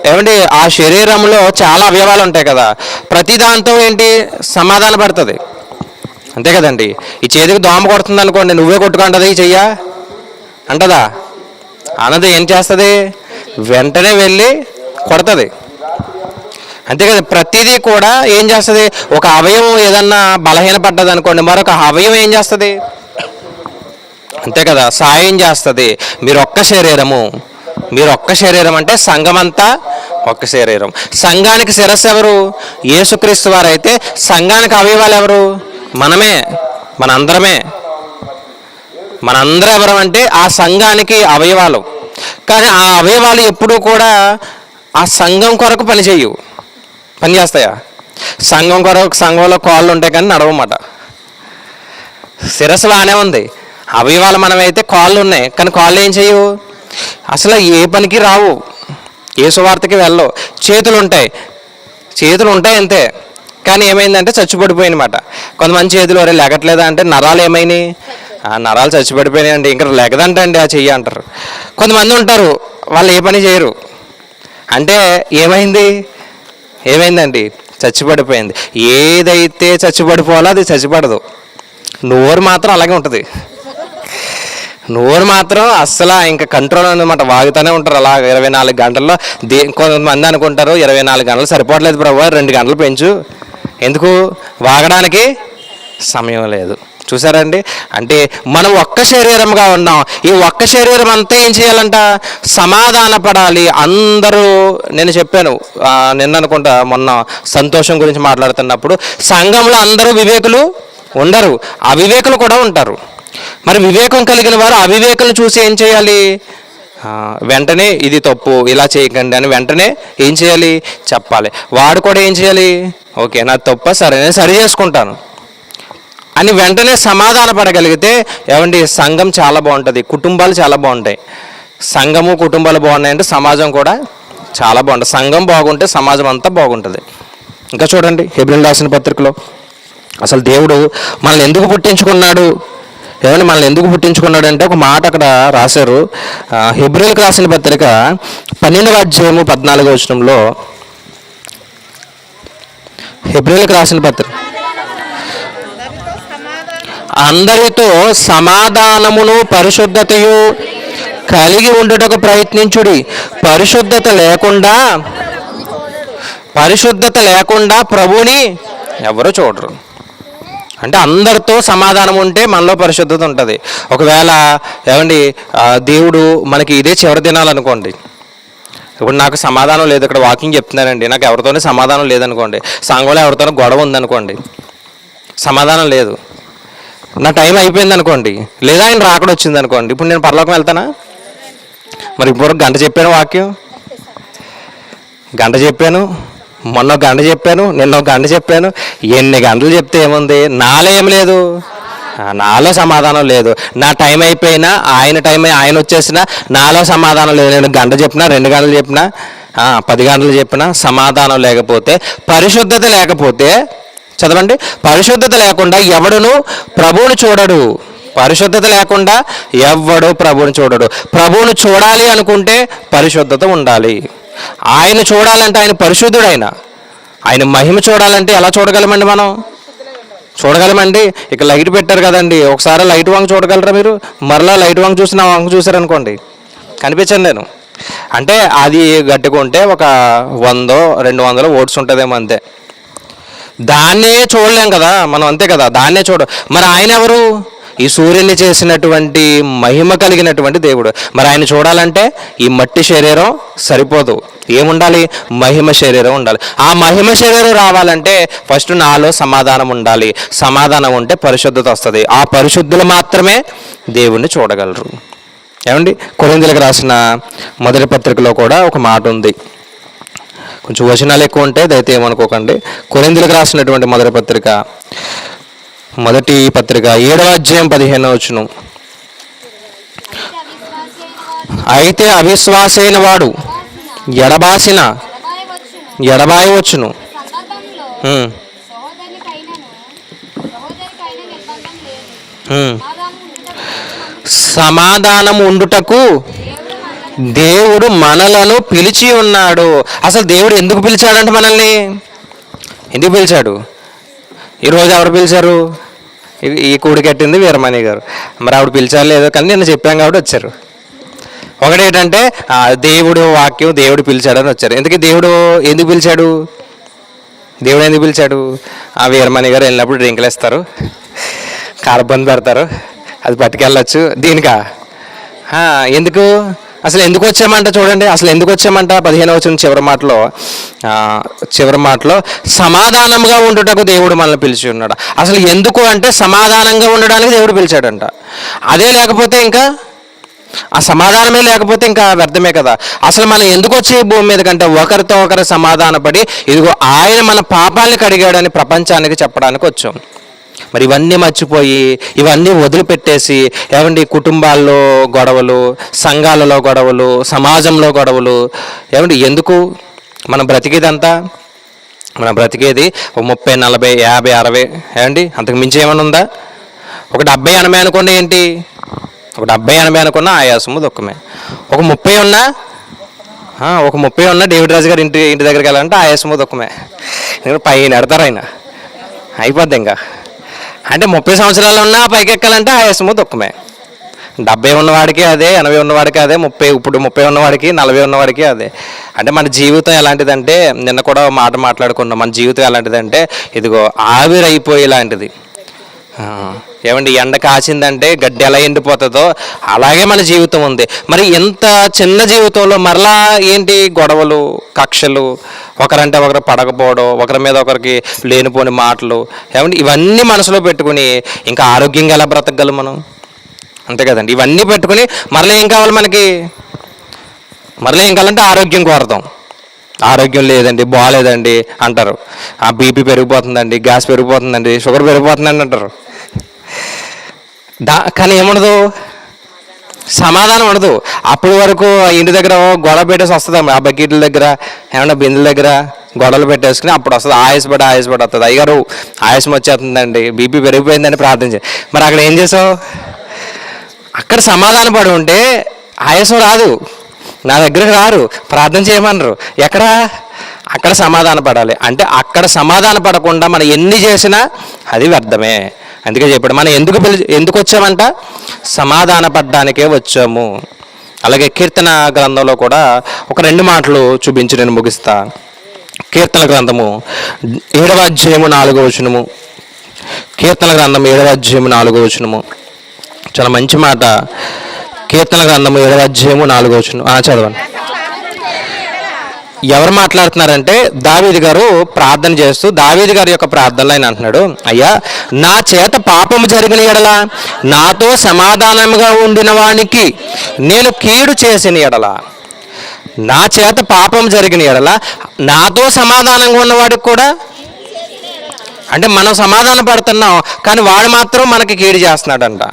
ఏమండి, ఆ శరీరంలో చాలా అవయవాలు ఉంటాయి కదా, ప్రతి దాంతో ఏంటి? సమాధాన పడుతుంది, అంతే కదండి. ఈ చేతికి దోమ కొడుతుంది అనుకోండి, నువ్వే కొట్టుకుంటుంది చెయ్యా అంటదా? అన్నది ఏం చేస్తుంది? వెంటనే వెళ్ళి కొడుతుంది. అంతే కదా. ప్రతిదీ కూడా ఏం చేస్తుంది, ఒక అవయవం ఏదన్నా బలహీనపడ్డది అనుకోండి, మరొక అవయవం ఏం చేస్తుంది, అంతే కదా, సాయం చేస్తుంది. మీరు ఒక్క శరీరం అంటే సంఘం అంతా ఒక్క శరీరం. సంఘానికి శిరస్సు ఎవరు, యేసుక్రీస్తు వారు అయితే సంఘానికి అవయవాలు ఎవరు, మనందరం ఎవరం అంటే ఆ సంఘానికి అవయవాలు. కానీ ఆ అవయవాలు ఎప్పుడూ కూడా ఆ సంఘం కొరకు పనిచేస్తాయా? సంఘం కొరకు సంఘంలో కాళ్ళు ఉంటాయి కానీ నడవమాట. శిరస్సు బాగానే ఉంది, అవయవాలు మనమైతే కాళ్ళు ఉన్నాయి కానీ కాళ్ళు ఏం చేయవు, అసలు ఏ పనికి రావు, ఏ సువార్తకి వెళ్ళవు. చేతులు ఉంటాయి అంతే, కానీ ఏమైందంటే చచ్చిపడిపోయినమాట. కొంతమంది చేతులు వరే లెగట్లేదా అంటే నరాలు ఏమైనాయి, నరాలు చచ్చిపడిపోయినాయండి, ఇంకా లెగదంటండి ఆ చెయ్యి అంటారు. కొంతమంది ఉంటారు వాళ్ళు ఏ పని చేయరు, అంటే ఏమైందండి, చచ్చిపడిపోయింది. ఏదైతే చచ్చిపడిపోవాలో అది చచ్చిపడదు. నోరు మాత్రం అలాగే ఉంటుంది, నోరు మాత్రం అస్సలు ఇంకా కంట్రోల్ అనమాట, వాగుతూనే ఉంటారు అలా 24 గంటల్లో. కొంతమంది అనుకుంటారు 24 గంటలు సరిపోవట్లేదు ప్రభు, 2 గంటలు పెంచు, ఎందుకు, వాగడానికి సమయం లేదు. చూసారండి, అంటే మనం ఒక్క శరీరంగా ఉన్నాం. ఈ ఒక్క శరీరం అంతా ఏం చేయాలంట, సమాధాన పడాలి. అందరూ, నేను చెప్పాను నిన్న అనుకుంటా, మొన్న సంతోషం గురించి మాట్లాడుతున్నప్పుడు, సంఘంలో అందరూ వివేకులు ఉండరు, అవివేకులు కూడా ఉంటారు. మరి వివేకం కలిగిన వారు అవివేకులను చూసి ఏం చేయాలి, వెంటనే ఇది తప్పు, ఇలా చేయకండి అని వెంటనే ఏం చేయాలి, చెప్పాలి. వాడు కూడా ఏం చేయాలి, ఓకే నా తప్ప, సరే నేను సరి చేసుకుంటాను అని వెంటనే సమాధాన పడగలిగితే ఏమండి, సంఘం చాలా బాగుంటుంది, కుటుంబాలు చాలా బాగుంటాయి. సంఘము కుటుంబాలు బాగున్నాయంటే సమాజం కూడా చాలా బాగుంటుంది. సంఘం బాగుంటే సమాజం అంతా బాగుంటుంది. ఇంకా చూడండి, హెబ్రీయులకు రాసిన పత్రికలో అసలు దేవుడు మనల్ని ఎందుకు పుట్టించుకున్నాడు, మనల్ని ఎందుకు పుట్టించుకున్నాడు అంటే ఒక మాట అక్కడ రాశారు. హెబ్రీయులకు రాసిన పత్రిక 12వ అధ్యాయము 14వ వచనంలో, హెబ్రీయులకు రాసిన పత్రిక, అందరితో సమాధానమును పరిశుద్ధతయు కలిగి ఉండుటకు ప్రయత్నించుడి, పరిశుద్ధత లేకుండా ప్రభువుని ఎవరు చూడరు. అంటే అందరితో సమాధానం ఉంటే మనలో పరిశుద్ధత ఉంటుంది. ఒకవేళ దేవుడు మనకి ఇదే చివరి దినాలనుకోండి, ఇప్పుడు నాకు సమాధానం లేదు, ఇక్కడ వాకింగ్ చెప్తున్నానండి, నాకు ఎవరితోనే సమాధానం లేదనుకోండి, సంఘంలో ఎవరితోనో గొడవ ఉందనుకోండి, సమాధానం లేదు, నా టైం అయిపోయింది అనుకోండి, లేదా ఆయన రాకడ వచ్చింది అనుకోండి, ఇప్పుడు నేను పరలోకం వెళ్తానా? మరి ఇప్పుడు గంట చెప్పాను, వాక్యం గంట చెప్పాను, మొన్న గంట చెప్పాను, నిన్న గంట చెప్పాను, ఎన్ని గంటలు చెప్తే ఏముంది, నాలో ఏం లేదు, నాలో సమాధానం లేదు. నా టైం అయిపోయినా ఆయన వచ్చేసినా నాలో సమాధానం లేదు. నేను గంట చెప్పినా, 2 గంటలు చెప్పినా, 10 గంటలు చెప్పినా సమాధానం లేకపోతే, పరిశుద్ధత లేకపోతే, చదవండి, పరిశుద్ధత లేకుండా ఎవడును ప్రభువుని చూడడు. పరిశుద్ధత లేకుండా ఎవ్వడు ప్రభువుని చూడడు. ప్రభువుని చూడాలి అనుకుంటే పరిశుద్ధత ఉండాలి. ఆయన చూడాలంటే ఆయన పరిశుద్ధుడు, ఆయన మహిమ చూడాలంటే ఎలా చూడగలమండి, మనం చూడగలమండి. ఇక లైట్ పెట్టారు కదండి, ఒకసారి లైట్ వంక చూడగలరా మీరు? మరలా లైట్ వంక చూసి నా వంక చూసారనుకోండి, కనిపించండి నేను, అంటే అది గట్టుకుంటే ఒక 100-200 ఓట్స్ ఉంటుందేమో, అంతే. దాన్నే చూడలేం కదా మనం, అంతే కదా, దాన్నే మరి ఆయన ఎవరు, ఈ సూర్యుని చేసినటువంటి మహిమ కలిగినటువంటి దేవుడు. మరి ఆయన చూడాలంటే ఈ మట్టి శరీరం సరిపోదు, ఏముండాలి, మహిమ శరీరం ఉండాలి. ఆ మహిమ శరీరం రావాలంటే ఫస్ట్ నాలో సమాధానం ఉండాలి. సమాధానం ఉంటే పరిశుద్ధత వస్తుంది. ఆ పరిశుద్ధులు మాత్రమే దేవుణ్ణి చూడగలరు. కొరింథీయులకు రాసిన మొదటి పత్రికలో కూడా ఒక మాట ఉంది, కొంచెం వచనాలు ఎక్కువ ఉంటాయి, దయచేసి ఏమనుకోకండి. కొరింథీయులకు రాసినటువంటి మొదటి పత్రిక 7వ అధ్యాయం 15వ వచనం, అయితే అవిశ్వాసైన వాడు ఎడబాయి వచ్చును. సమాధానం ఉండుటకు దేవుడు మనలను పిలిచి ఉన్నాడు. అసలు దేవుడు ఎందుకు పిలిచాడంటే మనల్ని ఎందుకు పిలిచాడు? ఈరోజు ఎవరు పిలిచారు? ఈ కూడి కట్టింది వీరమణి గారు. మరి ఆవిడ పిలిచారు లేదో కానీ నేను చెప్పాను కాబట్టి వచ్చారు. ఒకటేంటంటే దేవుడు వాక్యం, దేవుడు పిలిచాడని వచ్చారు. ఎందుకు దేవుడు ఎందుకు పిలిచాడు? దేవుడు ఎందుకు పిలిచాడు? ఆ వీరమణి గారు వెళ్ళినప్పుడు డ్రింకులు ఇస్తారు, కారబంద్ పెడతారు, అది పట్టుకెళ్ళచ్చు. దీనికా? ఎందుకు అసలు ఎందుకు వచ్చామంట చూడండి. అసలు ఎందుకు వచ్చామంట 15వ వచనం చివరి మాటలో సమాధానంగా ఉండుటకు దేవుడు మనల్ని పిలిచి ఉన్నాడు. అసలు ఎందుకు అంటే సమాధానంగా ఉండడానికి దేవుడు పిలిచాడంట. అదే లేకపోతే ఇంకా ఆ సమాధానమే లేకపోతే ఇంకా వ్యర్థమే కదా. అసలు మనం ఎందుకు వచ్చే భూమి మీద కంటే ఒకరితో ఒకరు సమాధానపడి ఇదిగో ఆయన మన పాపాలను కడిగాడని ప్రపంచానికి చెప్పడానికి వచ్చాం. మరి ఇవన్నీ మర్చిపోయి ఇవన్నీ వదిలిపెట్టేసి ఏమండి కుటుంబాల్లో గొడవలు, సంఘాలలో గొడవలు, సమాజంలో గొడవలు, ఏమండి ఎందుకు మనం బ్రతికేదంతా? మనం బ్రతికేది 30, 40, 50, 60 ఏమండి, అంతకు మించి ఏమైనా ఉందా? ఒక 70, 80 అనుకోండి, ఏంటి ఒక 70, 80 అనుకున్నా ఆయాసము దుఃఖమే. ఒక 30 ఉన్నా డేవిడ్ రాజు గారు ఇంటి దగ్గరికి వెళ్ళాలంటే ఆయాసము దుఃఖమే. పైన ఎడతారు ఆయన, అయిపోద్ది ఇంకా. అంటే 30 సంవత్సరాలు ఉన్నా పైకి ఎక్కాలంటే ఆయాసము దుఃఖమే. 70 ఉన్నవాడికి అదే, 80 ఉన్నవాడికి అదే, ఇప్పుడు 30 ఉన్నవాడికి, 40 ఉన్నవాడికి అదే. అంటే మన జీవితం ఎలాంటిదంటే, నిన్న కూడా మాట మాట్లాడుకున్నాం, మన జీవితం ఎలాంటిదంటే ఇదిగో ఆవిరైపోయేలాంటిది. ఏమండి, ఎండ కాచిందంటే గడ్డి ఎలా ఎండిపోతుందో అలాగే మన జీవితం ఉంది. మరి ఎంత చిన్న జీవితంలో మరలా ఏంటి గొడవలు, కక్షలు, ఒకరంటే ఒకరు పడకపోవడం, ఒకరి మీద ఒకరికి లేనిపోని మాటలు, ఏమండి ఇవన్నీ మనసులో పెట్టుకుని ఇంకా ఆరోగ్యంగా ఎలా బ్రతకగలం మనం? అంతే కదండి. ఇవన్నీ పెట్టుకుని మరలా ఏం కావాలి మనకి? మరలా ఏం కావాలంటే ఆరోగ్యం కోరతాం. ఆరోగ్యం లేదండి, బాగాలేదండి అంటారు. ఆ బీపీ పెరిగిపోతుందండి, గ్యాస్ పెరిగిపోతుందండి, షుగర్ పెరిగిపోతుందండి అంటారు. కానీ ఏముండదు, సమాధానం ఉండదు. అప్పటి వరకు ఇంటి దగ్గర గొడవ పెట్టేసి వస్తుంది, ఆ బకెట్ల దగ్గర ఏమన్నా బిందెల దగ్గర గొడవలు పెట్టేసుకుని అప్పుడు వస్తుంది. ఆయాసపడి వస్తుంది. అయ్యారు ఆయాసం వచ్చేస్తుందండి, బీపీ పెరిగిపోయిందని ప్రార్థించే. మరి అక్కడ ఏం చేసావు? అక్కడ సమాధాన పడి ఉంటే ఆయాసం రాదు, నా దగ్గరకు రారు, ప్రార్థన చేయమన్నారు. ఎక్కడ? అక్కడ సమాధాన పడాలి. అంటే అక్కడ సమాధాన పడకుండా మనం ఎన్ని చేసినా అది వ్యర్థమే. అందుకే చెప్పాడు మనం ఎందుకు వచ్చామంట? సమాధాన పడడానికే వచ్చాము. అలాగే కీర్తన గ్రంథంలో కూడా ఒక 2 మాటలు చూపించి నేను ముగిస్తా. కీర్తన గ్రంథము 7వ అధ్యాయము 4వ వచనము. కీర్తన గ్రంథం 7వ అధ్యాయము 4వ వచనము చాలా మంచి మాట. కీర్తన గ్రంథము 7వ అధ్యాయము 4వ వచనం చదవండి. ఎవరు మాట్లాడుతున్నారంటే దావీదు గారు ప్రార్థన చేస్తూ, దావీదు గారి యొక్క ప్రార్థనలో ఆయన అంటున్నాడు, అయ్యా నా చేత పాపము జరిగిన ఎడల, నాతో సమాధానంగా ఉండిన వానికి నేను కీడు చేసిన ఎడల, నా చేత పాపం జరిగిన ఎడల నాతో సమాధానంగా ఉన్నవాడికి కూడా, అంటే మనం సమాధాన పడుతున్నాం కానీ వాడు మాత్రం మనకి కీడు చేస్తున్నాడంట.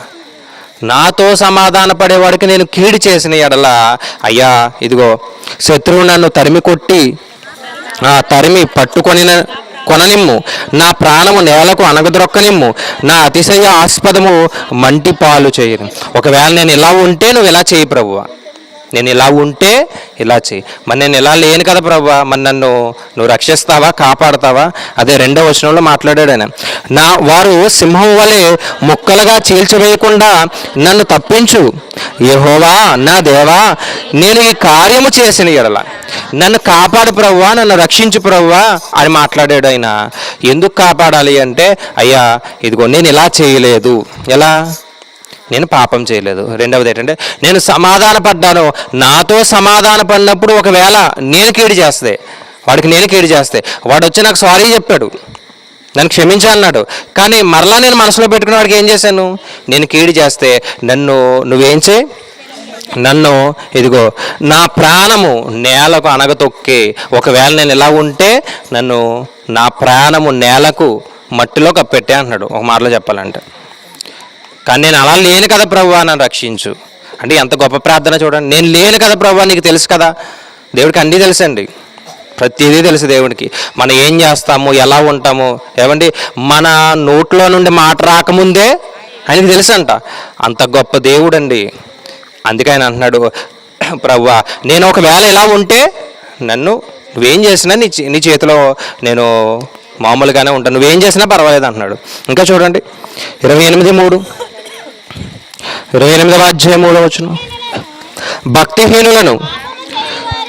నాతో సమాధాన పడేవాడికి నేను కీడు చేసిన ఎడల, అయ్యా ఇదిగో శత్రువు నన్ను తరిమి కొట్టి తరిమి కొననిమ్ము, నా ప్రాణము నేలకు అనగదొక్కనిమ్ము, నా అతిశయ ఆస్పదము మంటి పాలు చేయను. ఒకవేళ నేను ఇలా ఉంటే నువ్వు ఇలా చేయి ప్రభువా, నేను ఇలా ఉంటే ఇలా చెయ్యి. మరి నేను ఇలా లేను కదా ప్రభువా, మరి నువ్వు రక్షిస్తావా, కాపాడతావా? అదే 2వ వచనంలో మాట్లాడాడు ఆయన. వారు సింహం వలె ముక్కలుగా చీల్చివేయకుండా నన్ను తప్పించు యెహోవా నా దేవా, నేను ఈ కార్యము చేసిన ఎడల నన్ను కాపాడు ప్రభువా, నన్ను రక్షించు ప్రభువా అని మాట్లాడాడు ఆయన. ఎందుకు కాపాడాలి అంటే, అయ్యా ఇదిగో నేను ఇలా చేయలేదు, ఎలా, నేను పాపం చేయలేదు. 2వది ఏంటంటే నేను సమాధాన పడ్డాను. నాతో సమాధాన పడినప్పుడు ఒకవేళ నేను కీడు చేస్తే, వాడికి నేను కీడు చేస్తే, వాడు వచ్చి నాకు సారీ చెప్పాడు, నన్ను క్షమించా అన్నాడు. కానీ మరలా నేను మనసులో పెట్టుకున్న వాడికి ఏం చేశాను? నేను కీడు చేస్తే నువ్వేం చేయి, నన్ను ఇదిగో నా ప్రాణము నేలకు అనగతొక్కి, ఒకవేళ నేను ఇలా ఉంటే నా ప్రాణము నేలకు మట్టిలో కప్పెట్టే అంటున్నాడు ఒక మాటలో చెప్పాలంటే. కానీ నేను అలా లేను కదా ప్రభువా, నన్ను రక్షించు అంటే ఎంత గొప్ప ప్రార్థన చూడండి. నేను లేను కదా ప్రభువా, నీకు తెలుసు కదా. దేవుడికి అన్నీ తెలుసండి, ప్రతిదీ తెలుసు దేవుడికి. మనం ఏం చేస్తాము, ఎలా ఉంటాము, ఏమండి మన నోట్లో నుండి మాట రాకముందే ఆయనకి తెలుసంట. అంత గొప్ప దేవుడు అండి. అందుకే ఆయన అంటున్నాడు, ప్రభువా నేను ఒకవేళ ఇలా ఉంటే నువ్వేం చేసినా నీ చేతిలో నేను మామూలుగానే ఉంటాను, నువ్వేం చేసినా పర్వాలేదు అంటున్నాడు. ఇంకా చూడండి 28వ అధ్యాయం 3వ వచనం. భక్తిహీనులను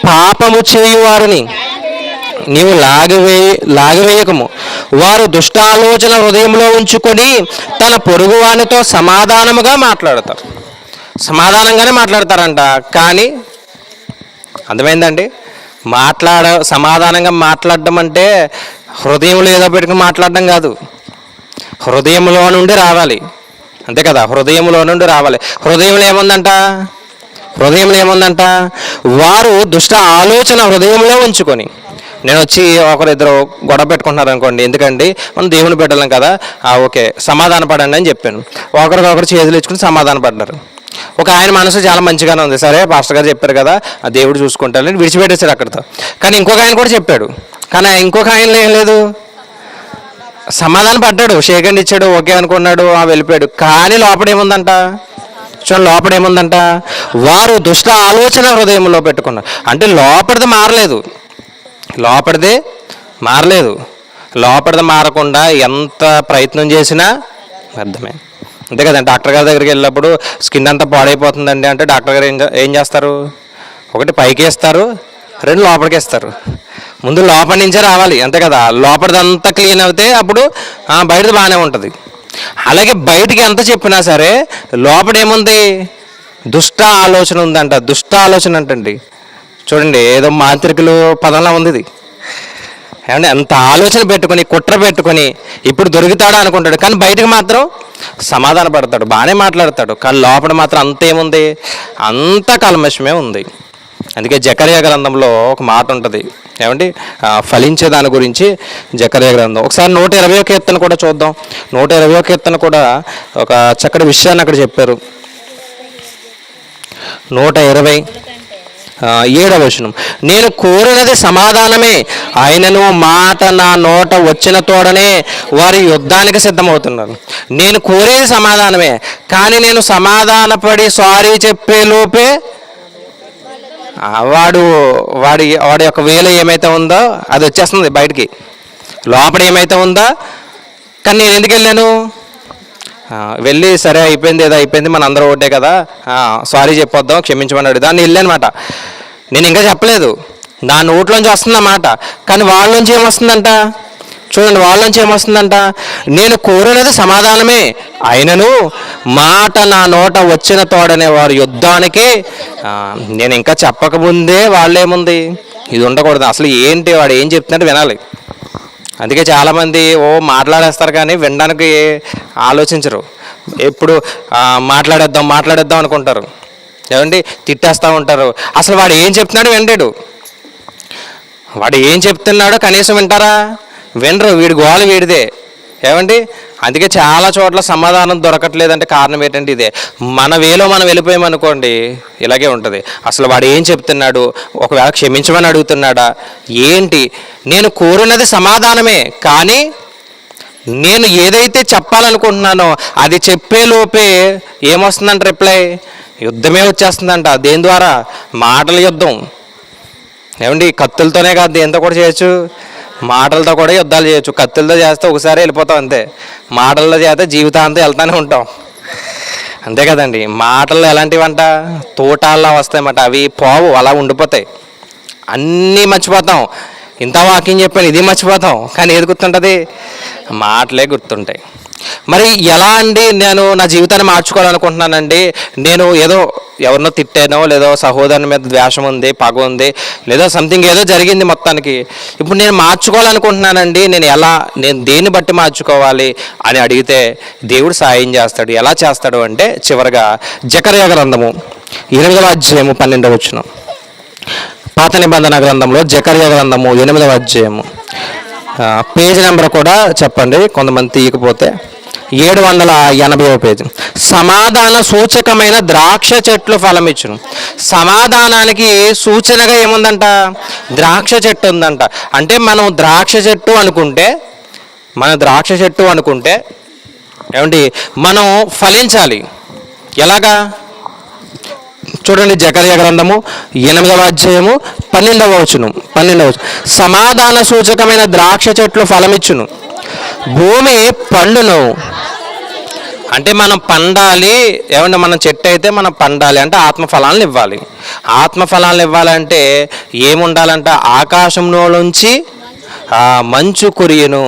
పాపము చేయువారిని నీవు లాగివేయకము. వారు దుష్ట ఆలోచన హృదయంలో ఉంచుకొని తన పొరుగువానితో సమాధానముగా మాట్లాడతారు. సమాధానంగానే మాట్లాడతారంట, కానీ అర్థమైందండి? సమాధానంగా మాట్లాడడం అంటే హృదయంలో ఏదో పెట్టుకుని మాట్లాడడం కాదు, హృదయంలో నుండి రావాలి. అంతే కదా, హృదయంలో నుండి రావాలి. హృదయంలో ఏముందంట? వారు దుష్ట ఆలోచన హృదయంలో ఉంచుకొని. నేను వచ్చి ఒకరిద్దరు గొడవ పెట్టుకుంటున్నారు అనుకోండి, ఎందుకండి మనం దేవుని పెట్టలేం కదా, ఓకే సమాధాన పడండి అని చెప్పాను. ఒకరికొకరు చేతులు ఇచ్చుకుని సమాధాన పడ్డారు. ఒక ఆయన మనసు చాలా మంచిగానే ఉంది, సరే పాస్టర్ గారు చెప్పారు కదా ఆ దేవుడు చూసుకుంటారని విడిచిపెట్టేశాడు అక్కడితో. కానీ ఇంకొక ఆయన కూడా చెప్పాడు, కానీ ఇంకొక ఆయనలో ఏం లేదు, సమాధానం పడ్డాడు, షేక్ హ్యాండ్ ఇచ్చాడు, ఓకే అనుకున్నాడు, వెళ్ళిపోయాడు. కానీ లోపడేముందంట? లోపడేముందంట? వారు దుష్ట ఆలోచన హృదయంలో పెట్టుకున్నారు. అంటే లోపడిది మారలేదు. లోపడిది మారకుండా ఎంత ప్రయత్నం చేసినా అర్థమే. అంతే కదండి, డాక్టర్ గారి దగ్గరికి వెళ్ళినప్పుడు స్కిన్ అంతా పాడైపోతుందండి అంటే డాక్టర్ గారు ఏం చేస్తారు? ఒకటి పైకి వేస్తారు, రెండు లోపలికి వేస్తారు. ముందు లోపల నుంచే రావాలి, అంతే కదా. లోపలిదంతా క్లీన్ అవుతే అప్పుడు బయటది బాగానే ఉంటుంది. అలాగే బయటికి ఎంత చెప్పినా సరే లోపల ఏముంది? దుష్ట ఆలోచన ఉందంట. దుష్ట ఆలోచన అంటండి, చూడండి ఏదో మాంత్రికులు పదంలా ఉంది ఇది. ఏమంటే అంత ఆలోచన పెట్టుకొని కుట్ర పెట్టుకొని ఇప్పుడు దొరుకుతాడా అనుకుంటాడు, కానీ బయటకు మాత్రం సమాధాన పడతాడు, బాగానే మాట్లాడతాడు, కానీ లోపల మాత్రం అంతేముంది? అంత కల్మషమే ఉంది. అందుకే జకర్యా గ్రంథంలో ఒక మాట ఉంటుంది, ఏమండి ఫలించే దాని గురించి. జకర్యా గ్రంథం ఒకసారి 120వ కీర్తన కూడా చూద్దాం. 120వ కీర్తన కూడా ఒక చక్కటి విషయాన్ని అక్కడ చెప్పారు. 127వ వచనం, నేను కోరినది సమాధానమే, ఆయనను మాట నా నోట వచ్చిన తోడనే వారి యుద్ధానికి సిద్ధమవుతున్నారు. నేను కోరేది సమాధానమే, కానీ నేను సమాధానపడి సారీ చెప్పే లోపే వాడి యొక్క వేలు ఏమైతే ఉందో అది వచ్చేస్తుంది బయటికి. లోపల ఏమైతే ఉందో, కానీ నేను ఎందుకు వెళ్ళాను? వెళ్ళి సరే అయిపోయింది, ఏదో అయిపోయింది, మన అందరూ ఒకటే కదా, సారీ చెప్పొద్దాం, క్షమించమన్నాడు, దాన్ని వెళ్ళానమాట. నేను ఇంకా చెప్పలేదు, నా నోట్లోంచి వస్తుందన్నమాట. కానీ వాళ్ళలోంచి ఏమొస్తుందంట? చూడండి, వాళ్ళలోంచి ఏమొస్తుందంట? నేను కోరినది సమాధానమే, ఆయనను మాట నా నోట వచ్చిన తోడనే వారు యుద్ధానికి. నేను ఇంకా చెప్పకముందే వాళ్ళేముంది? ఇది ఉండకూడదు. అసలు ఏంటి వాడు ఏం చెప్తున్నట్టు వినాలి. అందుకే చాలామంది మాట్లాడేస్తారు కానీ వినడానికి ఆలోచించరు. ఎప్పుడు మాట్లాడేద్దాం అనుకుంటారు, ఏమండి తిట్టేస్తూ ఉంటారు. అసలు వాడు ఏం చెప్తున్నాడు వినలేడు. వాడు ఏం చెప్తున్నాడో కనీసం వింటారా? వినరు. వీడి గోల వీడిదే, ఏమండి. అందుకే చాలా చోట్ల సమాధానం దొరకట్లేదంటే కారణం ఏంటంటే ఇదే. మన వేలో మనం వెళ్ళిపోయామనుకోండి ఇలాగే ఉంటుంది. అసలు వాడు ఏం చెప్తున్నాడు, ఒకవేళ క్షమించమని అడుగుతున్నాడా ఏంటి? నేను కోరినది సమాధానమే, కానీ నేను ఏదైతే చెప్పాలనుకుంటున్నానో అది చెప్పేలోపే ఏమొస్తుందంట రిప్లై? యుద్ధమే వచ్చేస్తుందంట. దేని ద్వారా? మాటల యుద్ధం, ఏమండి. కత్తులతోనే కాదు, దేంతో కూడా చేయొచ్చు, మాటలతో కూడా యుద్ధాలు చేయొచ్చు. కత్తులతో చేస్తే ఒకసారి వెళ్ళిపోతాం అంతే, మాటల్లో చేస్తే జీవితాంతం వెళ్తానే ఉంటాం, అంతే కదండి. మాటల్లో ఎలాంటివంట? తోటాల్లా వస్తాయన్నమాట. అవి పోవు, అలా ఉండిపోతాయి. అన్నీ మర్చిపోతాం. ఇంత వాకింగ్ చెప్పాను, ఇది మర్చిపోతాం, కానీ ఏది గుర్తుంటుంది? మాటలే గుర్తుంటాయి. మరి ఎలా అండి నేను నా జీవితాన్ని మార్చుకోవాలనుకుంటున్నానండి? నేను ఏదో ఎవరినో తిట్టానో, లేదో సహోదరుని మీద ద్వేషం ఉంది, పగ ఉంది, లేదో సంథింగ్ ఏదో జరిగింది మొత్తానికి. ఇప్పుడు నేను మార్చుకోవాలనుకుంటున్నానండి, నేను దేన్ని బట్టి మార్చుకోవాలి అని అడిగితే దేవుడు సాయం చేస్తాడు. ఎలా చేస్తాడు అంటే చివరిగా జకర్యా గ్రంథము 8వ అధ్యాయము 12వ వచనం. పాత నిబంధన గ్రంథంలో జకర్యా గ్రంథము 8వ అధ్యాయము, పేజీ నెంబర్ కూడా చెప్పండి కొంతమంది తీయకపోతే, 780వ పేజీ. సమాధాన సూచకమైన ద్రాక్ష చెట్లు ఫలమిచ్చును. సమాధానానికి సూచనగా ఏముందంట? ద్రాక్ష చెట్టు ఉందంట. అంటే మనం ద్రాక్ష చెట్టు అనుకుంటే ఏమండి మనం ఫలించాలి. ఎలాగా? చూడండి, జకర్యా గ్రంథము 8వ అధ్యాయము 12వ వచనం. సమాధాన సూచకమైన ద్రాక్ష చెట్లు ఫలమిచ్చును, భూమి పండును. అంటే మనం పండాలి, ఏమంటే మనం చెట్టు అయితే మనం పండాలి అంటే ఆత్మఫలాలను ఇవ్వాలి. ఆత్మఫలాలను ఇవ్వాలంటే ఏముండాలంట? ఆకాశంలో నుంచి మంచు కురియును.